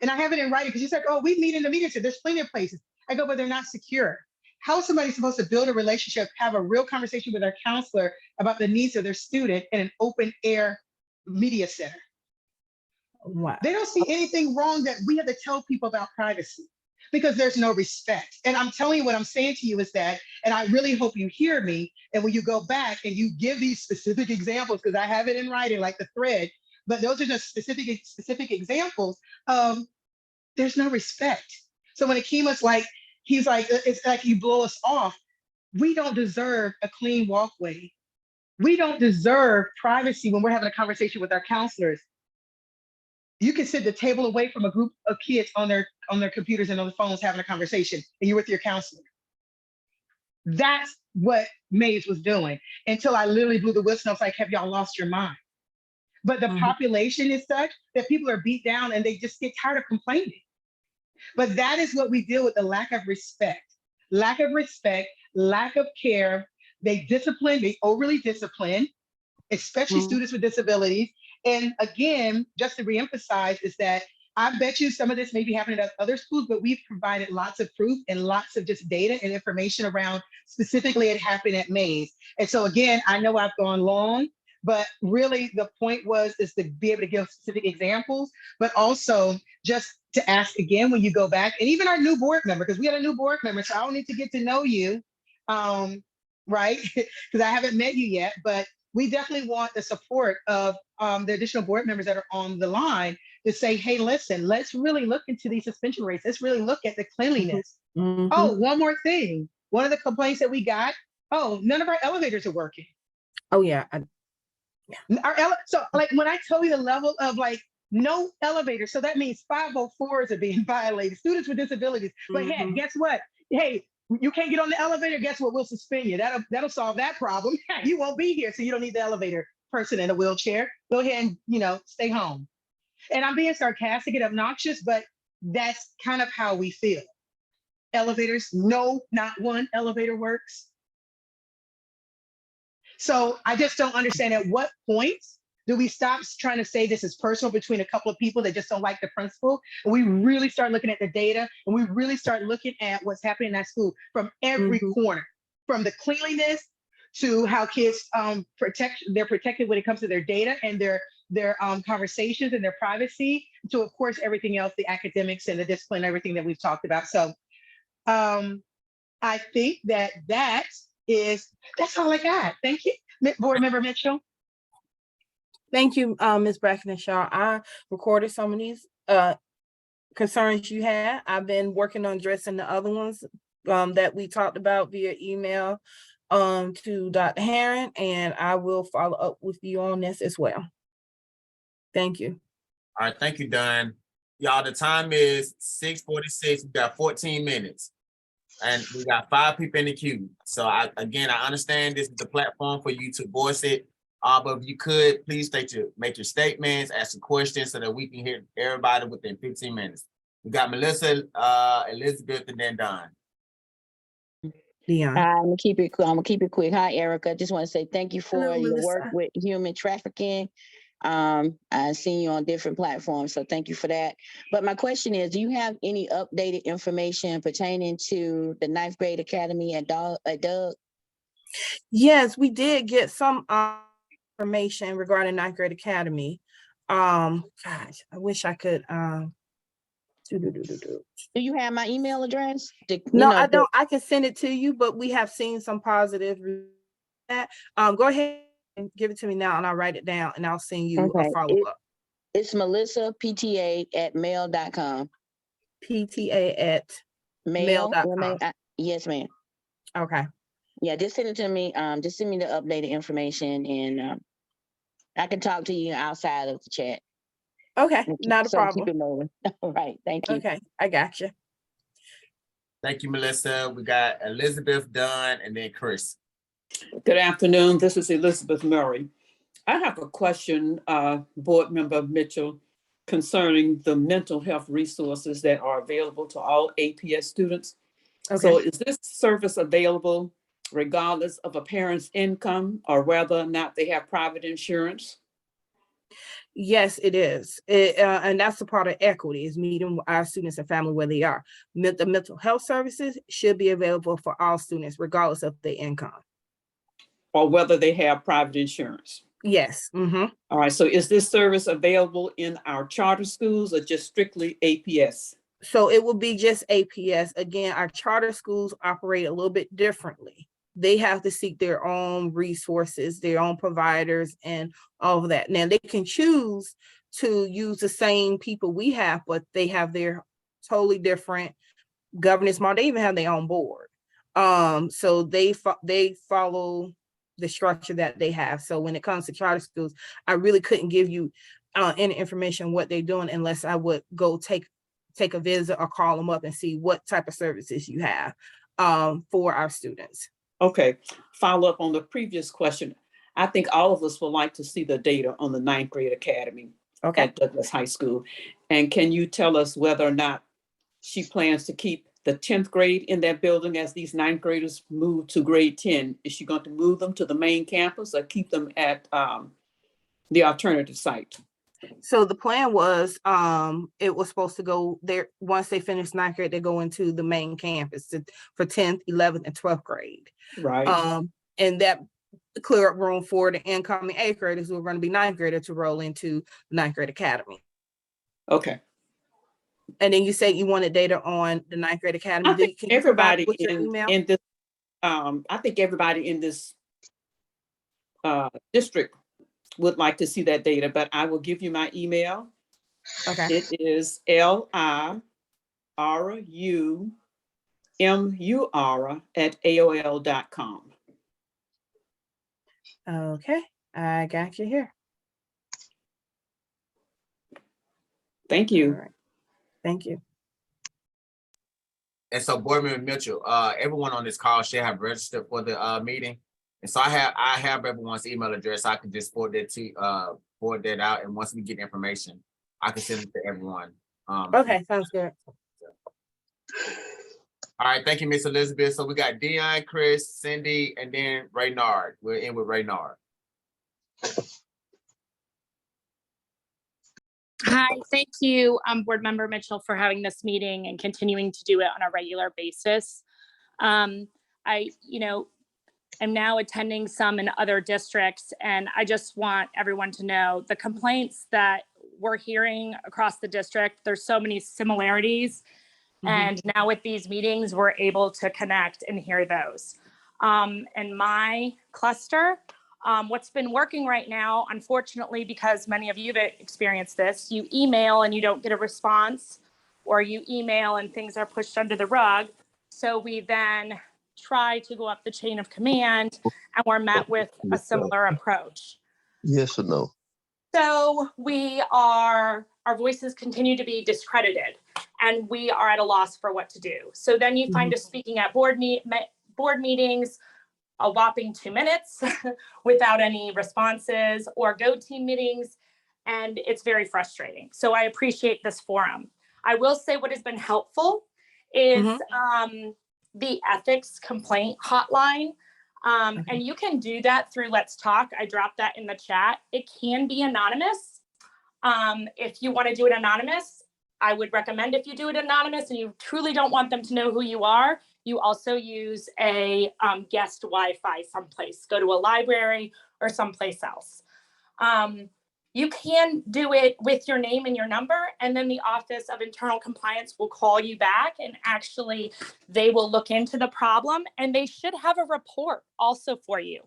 and I have it in writing because she's like, oh, we meet in the media center. There's plenty of places. I go, but they're not secure. How is somebody supposed to build a relationship, have a real conversation with their counselor about the needs of their student in an open air media center? Wow. They don't see anything wrong that we have to tell people about privacy because there's no respect. And I'm telling you, what I'm saying to you is that, and I really hope you hear me, and when you go back and you give these specific examples, because I have it in writing like the thread, but those are just specific examples of there's no respect. So when Akima's like, he's like, it's like you blow us off. We don't deserve a clean walkway. We don't deserve privacy when we're having a conversation with our counselors. You can sit the table away from a group of kids on their computers and on the phones having a conversation, and you're with your counselor. That's what Mays was doing until I literally blew the whistle. I was like, have y'all lost your mind? But the population is such that people are beat down and they just get tired of complaining. But that is what we deal with, the lack of respect, lack of care. They overly discipline, especially students with disabilities. And again, just to reemphasize is that I bet you some of this may be happening at other schools, but we've provided lots of proof and lots of just data and information around specifically it happened at Mays. And so again, I know I've gone long, but really the point is to be able to give specific examples, but also just to ask again when you go back, and even our new board member, because we had a new board member, so I don't need to get to know you, right? Because I haven't met you yet, but we definitely want the support of the additional board members that are on the line to say, hey, listen, let's really look into these suspension rates. Let's really look at the cleanliness. Oh, one more thing. One of the complaints that we got, none of our elevators are working. Oh, yeah. So like when I tell you the level of like no elevator, so that means 504s are being violated, students with disabilities. But hey, guess what? Hey, you can't get on the elevator. Guess what? We'll suspend you. That'll solve that problem. You won't be here, so you don't need the elevator person in a wheelchair. Go ahead and stay home. And I'm being sarcastic and obnoxious, but that's kind of how we feel. Elevators, no, not one elevator works. So I just don't understand at what point do we stop trying to say this is personal between a couple of people that just don't like the principal, and we really start looking at the data, and we really start looking at what's happening in that school from every corner, from the cleanliness to how kids they're protected when it comes to their data and their conversations and their privacy, to of course everything else, the academics and the discipline, everything that we've talked about. So I think that is, that's all I got. Thank you, Board Member Mitchell. Thank you, Ms. Brackenshaw. I recorded some of these concerns you had. I've been working on addressing the other ones that we talked about via email to Dr. Herron, and I will follow up with you on this as well. Thank you. All right, thank you, Don. Y'all, the time is 6:46. We got 14 minutes. And we got 5 people in the queue. So I understand this is the platform for you to voice it. But if you could, please make your statements, ask some questions so that we can hear everybody within 15 minutes. We got Melissa, Elizabeth, and then Don. Dion. I'm gonna keep it quick. Hi, Erica. Just want to say thank you for Hello, your work Melissa. with human trafficking. I've seen you on different platforms, so thank you for that. But my question is, do you have any updated information pertaining to the 9th grade academy at Doug? Yes, we did get some information regarding 9th grade academy. Gosh, I wish I could. Do you have my email address? No, I don't. I can send it to you, but we have seen some positive. Go ahead and give it to me now, and I'll write it down, and I'll send you a follow up. It's Melissa PTA@mail.com. PTA@mail.com. Yes, ma'am. Okay. Yeah, just send it to me. Just send me the updated information, and I can talk to you outside of the chat. Okay, not a problem. Keep it moving. All right, thank you. Okay, I got you. Thank you, Melissa. We got Elizabeth, Dunn, and then Chris. Good afternoon. This is Elizabeth Murray. I have a question, Board Member Mitchell, concerning the mental health resources that are available to all APS students. Okay. So is this service available regardless of a parent's income or whether or not they have private insurance? Yes, it is. And that's the part of equity, is meeting our students and family where they are. The mental health services should be available for all students, regardless of their income. Or whether they have private insurance? Yes. Mm-hmm. All right. So is this service available in our charter schools or just strictly APS? So it will be just APS. Again, our charter schools operate a little bit differently. They have to seek their own resources, their own providers, and all of that. Now, they can choose to use the same people we have, but they have their totally different governance model. They even have their own board. So they follow the structure that they have. So when it comes to charter schools, I really couldn't give you any information what they're doing unless I would go take a visit or call them up and see what type of services you have for our students. Okay, follow up on the previous question. I think all of us would like to see the data on the 9th grade academy at Douglas High School. And can you tell us whether or not she plans to keep the 10th grade in that building as these 9th graders move to grade 10? Is she going to move them to the main campus or keep them at the alternative site? So the plan was, it was supposed to go there once they finish 9th grade, they go into the main campus for 10th, 11th, and 12th grade. Right. And that clear up room for the incoming 8th graders who are going to be 9th grader to roll into the 9th grade academy. Okay. And then you say you wanted data on the 9th grade academy. I think everybody in this, I think everybody in this district would like to see that data, but I will give you my email. Okay. It is LIRUMUR@AOL.com. Okay, I got you here. Thank you. All right. Thank you. And so, Board Member Mitchell, everyone on this call should have registered for the meeting. And so I have everyone's email address. I can just forward that out. And once we get information, I can send it to everyone. Okay, sounds good. All right, thank you, Miss Elizabeth. So we got Dion, Chris, Cindy, and then Raynard. We're in with Raynard. Hi, thank you, Board Member Mitchell, for having this meeting and continuing to do it on a regular basis. I'm now attending some in other districts, and I just want everyone to know the complaints that we're hearing across the district. There's so many similarities. And now with these meetings, we're able to connect and hear those. in my cluster. What's been working right now, unfortunately, because many of you have experienced this, you email and you don't get a response, or you email and things are pushed under the rug. So we then try to go up the chain of command and we're met with a similar approach. Yes or no? So our voices continue to be discredited and we are at a loss for what to do. So then you find us speaking at board meetings, a whopping 2 minutes without any responses, or go team meetings, and it's very frustrating. So I appreciate this forum. I will say what has been helpful is the ethics complaint hotline. And you can do that through Let's Talk. I dropped that in the chat. It can be anonymous. If you want to do it anonymous, I would recommend if you do it anonymous and you truly don't want them to know who you are, you also use a guest Wi-Fi someplace. Go to a library or someplace else. You can do it with your name and your number, and then the Office of Internal Compliance will call you back, and actually they will look into the problem, and they should have a report also for you.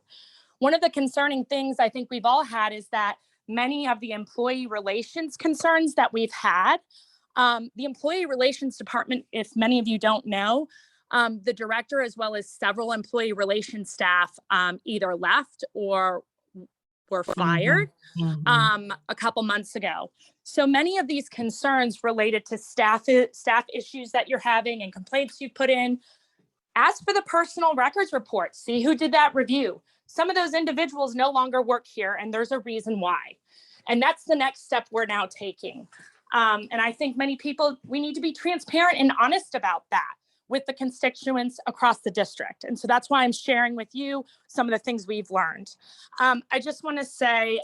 One of the concerning things I think we've all had is that many of the employee relations concerns that we've had, the Employee Relations Department, if many of you don't know, the director as well as several employee relations staff either left or were fired a couple months ago. So many of these concerns related to staff issues that you're having and complaints you put in, ask for the personal records report, see who did that review. Some of those individuals no longer work here and there's a reason why. And that's the next step we're now taking. And I think many people, we need to be transparent and honest about that with the constituents across the district. And so that's why I'm sharing with you some of the things we've learned. I just want to say,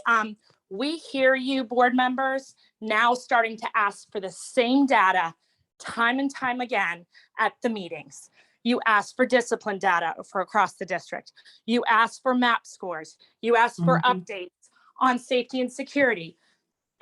we hear you, board members, now starting to ask for the same data time and time again at the meetings. You ask for discipline data for across the district. You ask for MAP scores. You ask for updates on safety and security.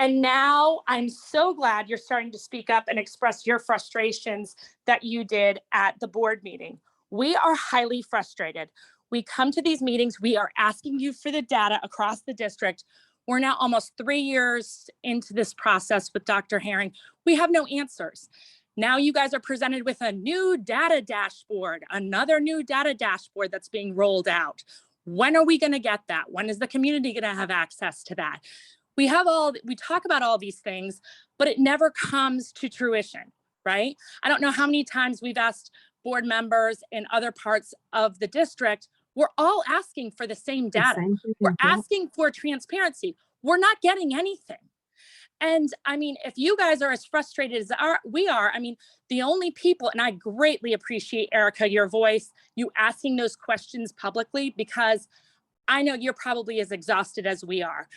And now I'm so glad you're starting to speak up and express your frustrations that you did at the board meeting. We are highly frustrated. We come to these meetings, we are asking you for the data across the district. We're now almost 3 years into this process with Dr. Herring. We have no answers. Now you guys are presented with a new data dashboard, another new data dashboard that's being rolled out. When are we going to get that? When is the community going to have access to that? We talk about all these things, but it never comes to fruition, right? I don't know how many times we've asked board members in other parts of the district, we're all asking for the same data. We're asking for transparency. We're not getting anything. And I mean, if you guys are as frustrated as we are, I mean, the only people, and I greatly appreciate, Erika, your voice, you asking those questions publicly, because I know you're probably as exhausted as we are.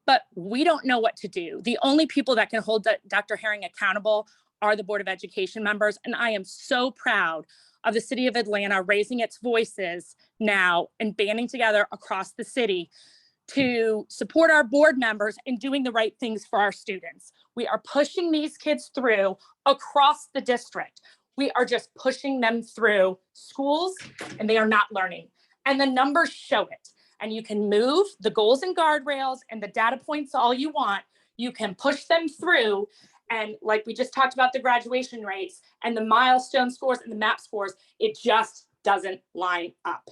But we don't know what to do. The only people that can hold Dr. Herring accountable are the Board of Education members. And I am so proud of the city of Atlanta raising its voices now and banding together across the city to support our board members in doing the right things for our students. We are pushing these kids through across the district. We are just pushing them through schools and they are not learning. And the numbers show it. And you can move the goals and guardrails and the data points all you want. You can push them through. And like we just talked about the graduation rates and the milestone scores and the MAP scores, it just doesn't line up.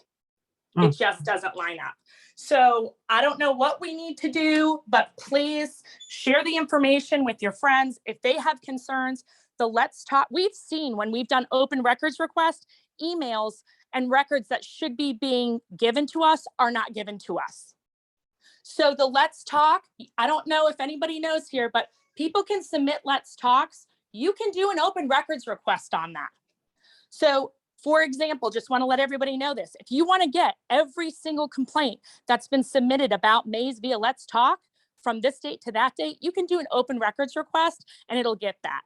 It just doesn't line up. So I don't know what we need to do, but please share the information with your friends. If they have concerns, the Let's Talk, we've seen when we've done open records request, emails and records that should be being given to us are not given to us. So the Let's Talk, I don't know if anybody knows here, but people can submit Let's Talks. You can do an open records request on that. So for example, just want to let everybody know this. If you want to get every single complaint that's been submitted about Maze via Let's Talk from this date to that date, you can do an open records request and it'll get that.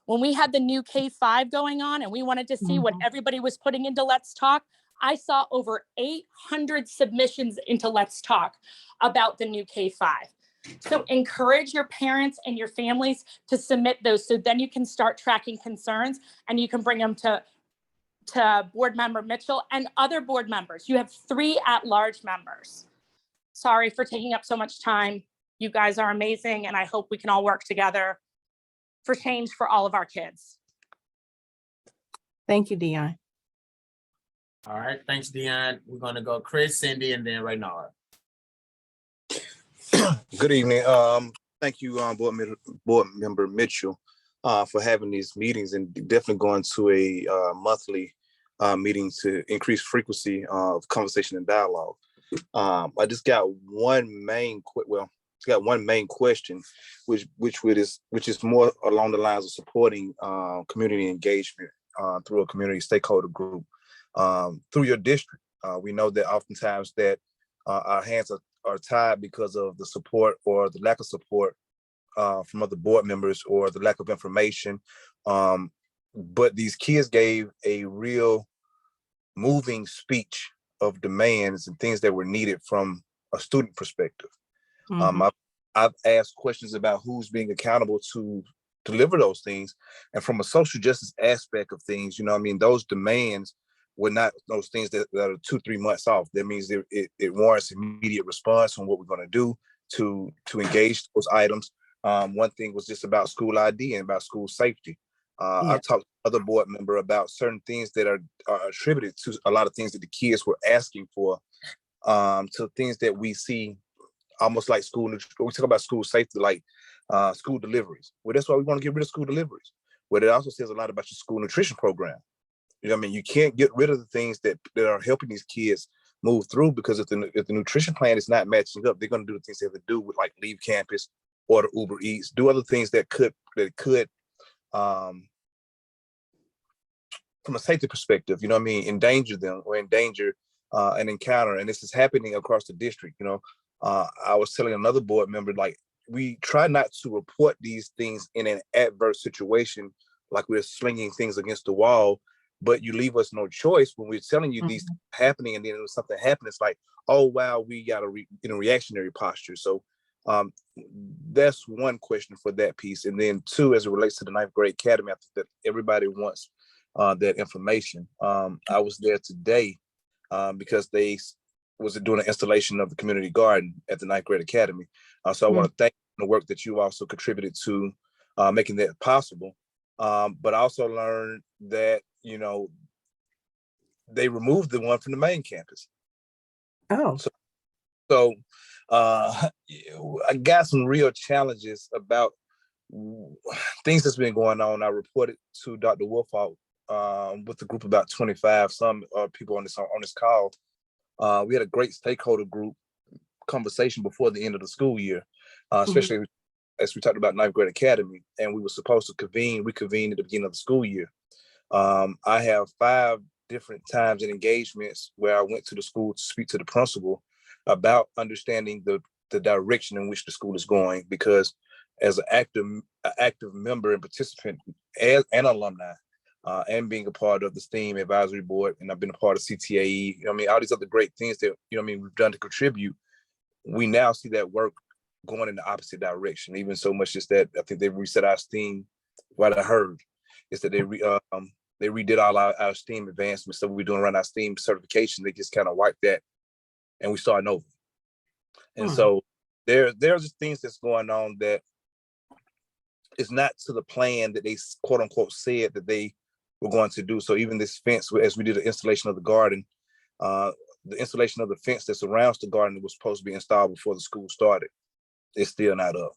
When we had the new K-5 going on and we wanted to see what everybody was putting into Let's Talk, I saw over 800 submissions into Let's Talk about the new K-5. So encourage your parents and your families to submit those so then you can start tracking concerns and you can bring them to to Board Member Mitchell and other board members. You have 3 at-large members. Sorry for taking up so much time. You guys are amazing, and I hope we can all work together for change for all of our kids. Thank you, Dion. All right, thanks, Dion. We're gonna go Chris, Cindy, and then Reynard. Good evening. Thank you, Board Member Mitchell, for having these meetings and definitely going to a monthly meeting to increase frequency of conversation and dialogue. I just got one main question, which is more along the lines of supporting community engagement through a community stakeholder group through your district. We know that oftentimes that our hands are tied because of the support or the lack of support from other board members or the lack of information. But these kids gave a real moving speech of demands and things that were needed from a student perspective. I've asked questions about who's being accountable to deliver those things. And from a social justice aspect of things, you know, I mean, those demands were not those things that are 2-3 months off. That means it warrants immediate response on what we're going to do to engage those items. One thing was just about school ID and about school safety. I've talked to other board member about certain things that are attributed to a lot of things that the kids were asking for, to things that we see almost like school. We talk about school safety, like school deliveries. Well, that's why we want to get rid of school deliveries. But it also says a lot about your school nutrition program. You know what I mean? You can't get rid of the things that are helping these kids move through, because if the nutrition plan is not matching up, they're going to do the things they have to do with, like, leave campus, order Uber Eats, do other things that could from a safety perspective, you know what I mean, endanger them or endanger an encounter. And this is happening across the district. You know, I was telling another board member, like, we try not to report these things in an adverse situation, like we're slinging things against the wall, but you leave us no choice when we're telling you these happening, and then when something happens, it's like, oh wow, we got in a reactionary posture. So that's one question for that piece. And then 2, as it relates to the 9th grade academy, I think that everybody wants that information. I was there today because they was doing an installation of the community garden at the 9th grade academy. So I want to thank the work that you also contributed to making that possible. But I also learned that, you know, they removed the one from the main campus. Oh. So I got some real challenges about things that's been going on. I reported to Dr. Wolfout with the group about 25 people on this call. We had a great stakeholder group conversation before the end of the school year, especially as we talked about 9th grade academy, and we were supposed to reconvene at the beginning of the school year. I have 5 different times and engagements where I went to the school to speak to the principal about understanding the direction in which the school is going, because as an active member and participant and alumni, and being a part of the STEAM advisory board, and I've been a part of CTAE, you know, I mean, all these other great things that, you know, I mean, we've done to contribute. We now see that work going in the opposite direction. Even so much as that, I think they reset our STEAM. What I heard is that they redid all our STEAM advancements that we're doing around our STEAM certification. They just kind of wiped that, and we started over. And so there's just things that's going on that is not to the plan that they quote unquote said that they were going to do. So even this fence, as we did the installation of the garden, the installation of the fence that surrounds the garden that was supposed to be installed before the school started, it's still not up.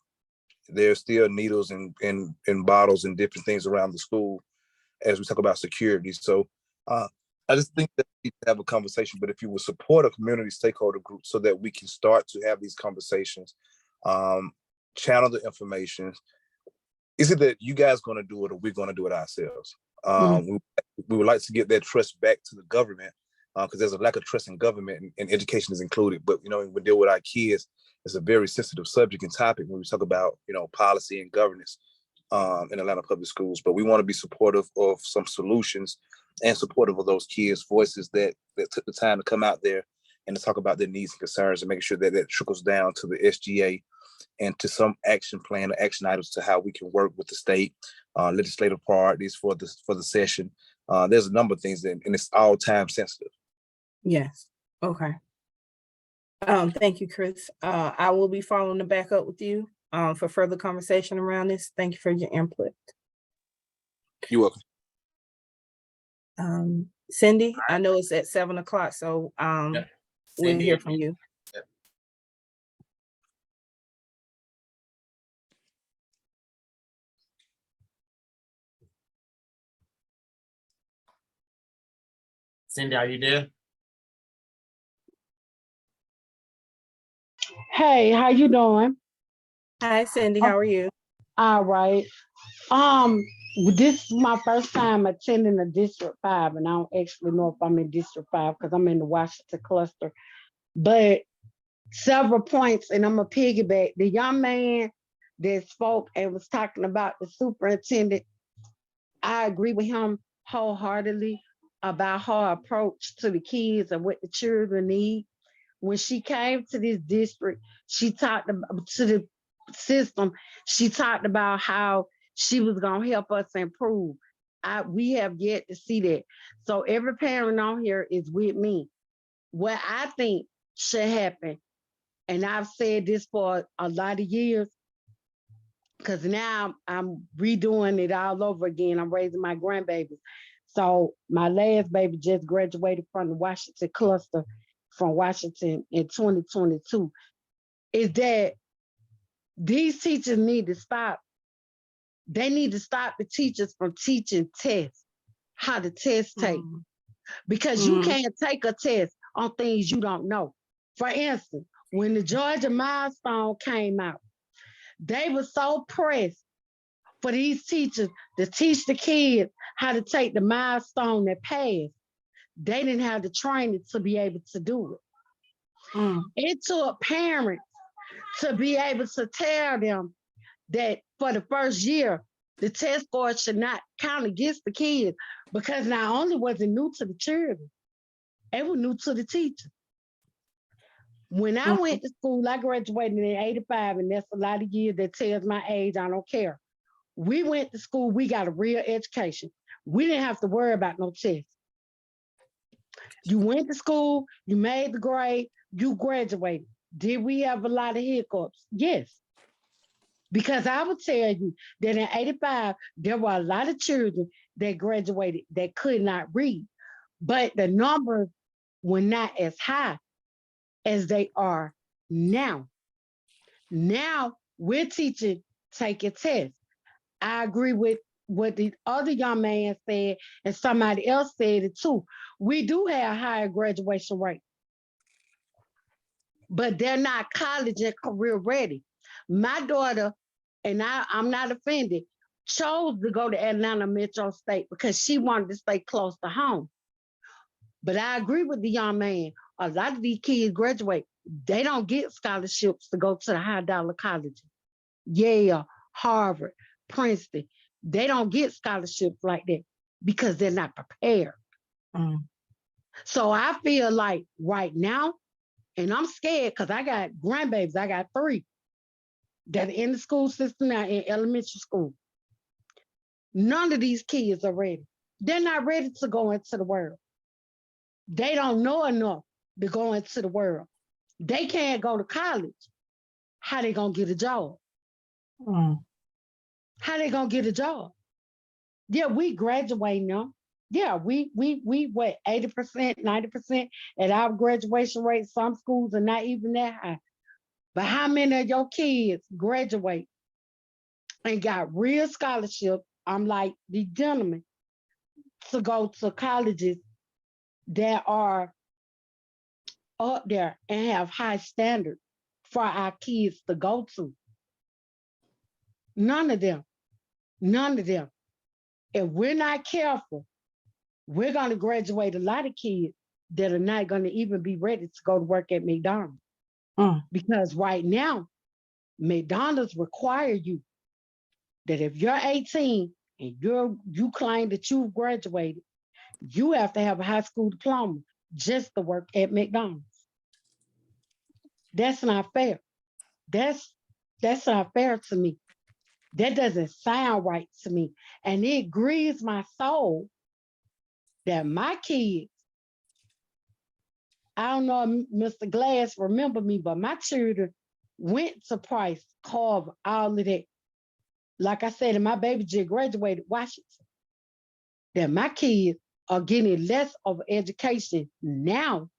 There's still needles and bottles and different things around the school as we talk about security. So I just think that we need to have a conversation, but if you will support a community stakeholder group so that we can start to have these conversations, channel the information. Is it that you guys going to do it or we're going to do it ourselves? We would like to get that trust back to the government, because there's a lack of trust in government, and education is included. But, you know, when we deal with our kids, it's a very sensitive subject and topic when we talk about, you know, policy and governance in Atlanta public schools. But we want to be supportive of some solutions and supportive of those kids' voices that took the time to come out there and to talk about their needs and concerns, and make sure that that trickles down to the SGA and to some action plan or action items to how we can work with the state, legislative priorities for the session, There's a number of things, and it's all time sensitive. Yes. Okay. Thank you, Chris. I will be following the back up with you for further conversation around this. Thank you for your input. You're welcome. Cindy, I know it's at 7 o'clock, so Yep. we'll Cindy. hear from you. Yep. Cindy, are you there? Hey, how you doing? Hi, Cindy. How are you? All right. This is my first time attending a District 5, and I don't actually know if I'm in District 5 because I'm in the Washington cluster. But several points, and I'm a piggyback. The young man that spoke and was talking about the superintendent, I agree with him wholeheartedly about her approach to the kids and what the children need. When she came to this district, she talked about, to the system, she talked about how she was gonna help us improve. We have yet to see that. So every parent on here is with me. What I think should happen, and I've said this for a lot of years, because now I'm redoing it all over again. I'm raising my grandbabies. So my last baby just graduated from the Washington cluster from Washington in 2022, is that these teachers need to stop. They need to stop the teachers from teaching tests, how the test take. Because you can't take a test on things you don't know. For instance, when the Georgia milestone came out, they were so pressed for these teachers to teach the kids how to take the milestone that passed. They didn't have the training to be able to do it. It took parents to be able to tell them that for the first year, the test score should not count against the kids, because not only was it new to the children, it was new to the teacher. When I went to school, I graduated in 85, and that's a lot of years that tells my age, I don't care. We went to school, we got a real education. We didn't have to worry about no tests. You went to school, you made the grade, you graduated. Did we have a lot of hiccups? Yes. Because I would tell you that in 85, there were a lot of children that graduated that could not read, but the numbers were not as high as they are now. Now we're teaching taking tests. I agree with what the other young man said, and somebody else said it too. We do have higher graduation rate, but they're not college and career ready. My daughter, and I'm not offended, chose to go to Atlanta Metro State because she wanted to stay close to home. But I agree with the young man. A lot of these kids graduate, they don't get scholarships to go to the high dollar colleges. Yale, Harvard, Princeton. They don't get scholarships like that because they're not prepared. So I feel like right now, and I'm scared because I got grandbabies, I got 3 that are in the school system now in elementary school. None of these kids are ready. They're not ready to go into the world. They don't know enough to go into the world. They can't go to college. How they gonna get a job? How they gonna get a job? Yeah, we graduate now. Yeah, we what, 80%, 90% at our graduation rate. Some schools are not even that high. But how many of your kids graduate and got real scholarships? I'm like the gentleman, to go to colleges that are up there and have high standards for our kids to go to. None of them. None of them. If we're not careful, we're going to graduate a lot of kids that are not going to even be ready to go to work at McDonald's. Because right now, McDonald's require you that if you're 18 and you claim that you've graduated, you have to have a high school diploma just to work at McDonald's. That's not fair. That's not fair to me. That doesn't sound right to me. And it grieves my soul that my kids, I don't know if Mr. Glass remember me, but my children went to Price, Carver, all of that. Like I said, and my baby just graduated Washington. That my kids are getting less of an education now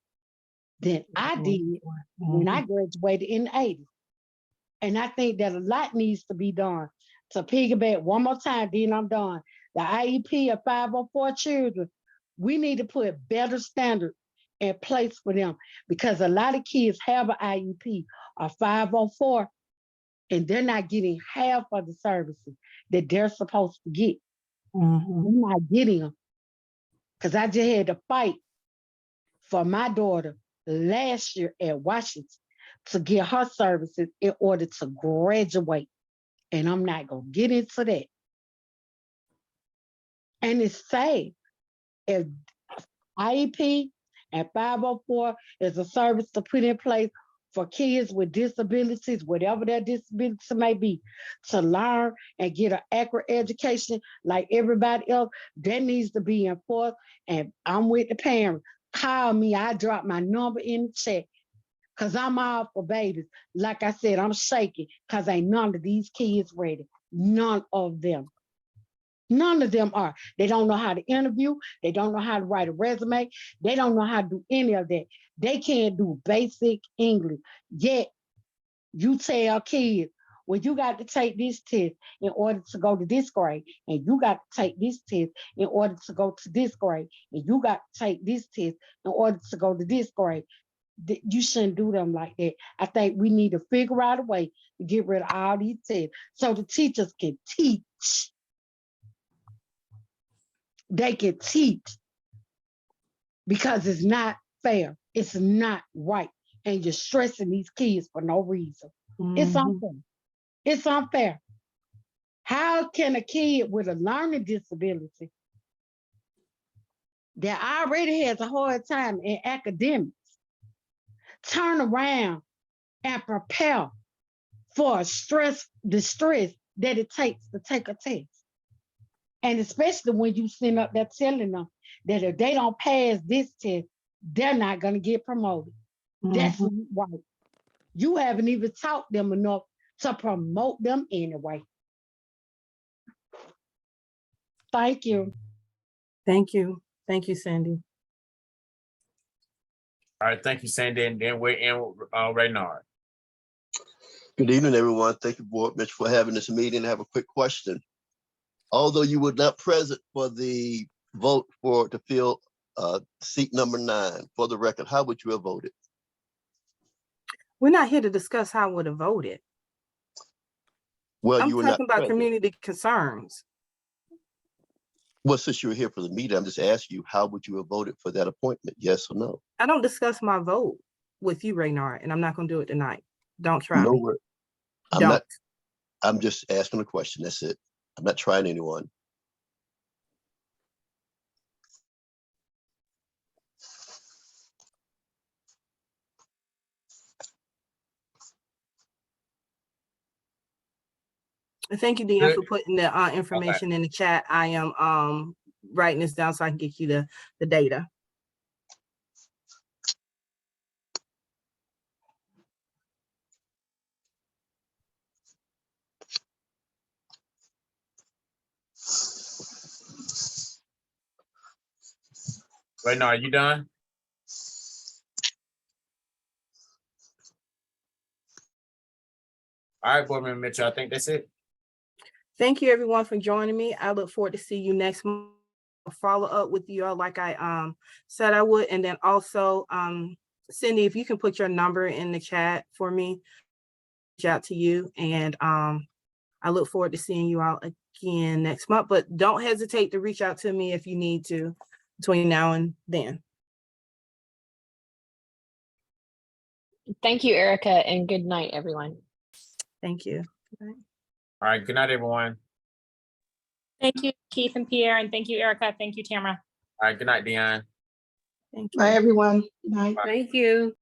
than I did when I graduated in the 80s. And I think that a lot needs to be done. To piggyback one more time, then I'm done. The IEP of 504 children, we need to put better standards in place for them because a lot of kids have an IEP or 504 and they're not getting half of the services that they're supposed to get. They're not getting them. Because I just had to fight for my daughter last year at Washington to get her services in order to graduate. And I'm not going to get into that. And it's sad if IEP and 504 is a service to put in place for kids with disabilities, whatever their disability may be, to learn and get an accurate education like everybody else, that needs to be enforced. And I'm with the parents. Call me. I drop my number in the chat because I'm all for babies. Like I said, I'm shaking because ain't none of these kids ready. None of them. None of them are. They don't know how to interview. They don't know how to write a resume. They don't know how to do any of that. They can't do basic English. Yet you tell kids, well, you got to take this test in order to go to this grade. And you got to take this test in order to go to this grade. And you got to take this test in order to go to this grade. You shouldn't do them like that. I think we need to figure out a way to get rid of all these tests so the teachers can teach. They can teach because it's not fair. It's not right. And you're stressing these kids for no reason. It's unfair. It's unfair. How can a kid with a learning disability that already has a hard time in academics turn around and prepare for the stress that it takes to take a test? And especially when you send up there telling them that if they don't pass this test, they're not going to get promoted. That's right. You haven't even taught them enough to promote them anyway. Thank you. Thank you. Thank you, Sandy. All right, thank you, Sandy. And then we're in Reynard. Good evening, everyone. Thank you, Board Mitch, for having this meeting. I have a quick question. Although you were not present for the vote to fill seat number 9, for the record, how would you have voted? We're not here to discuss how I would have voted. Well, I'm you were not talking about present. community concerns. Well, since you were here for the meeting, I'm just asking you, how would you have voted for that appointment? Yes or no? I don't discuss my vote with you, Reynard, and I'm not going to do it tonight. Don't try me. I'm just asking a question. That's it. I'm not trying anyone. Thank you, Deanne, for putting the information in the chat. I am writing this down so I can get you the data. Reynard, are you done? All right, Board Member Mitchell, I think that's it. Thank you, everyone, for joining me. I look forward to see you next month. I'll follow up with you all like I said I would. And then also, Cindy, if you can put your number in the chat for me, reach out to you. And I look forward to seeing you all again next month. But don't hesitate to reach out to me if you need to between now and then. Thank you, Erica, and good night, everyone. Thank you. All right, good night, everyone. Thank you, Keith and Pierre, and thank you, Erica. Thank you, Tamara. All right, good night, Deanne. Thank you. Bye, everyone. Good night. Thank you.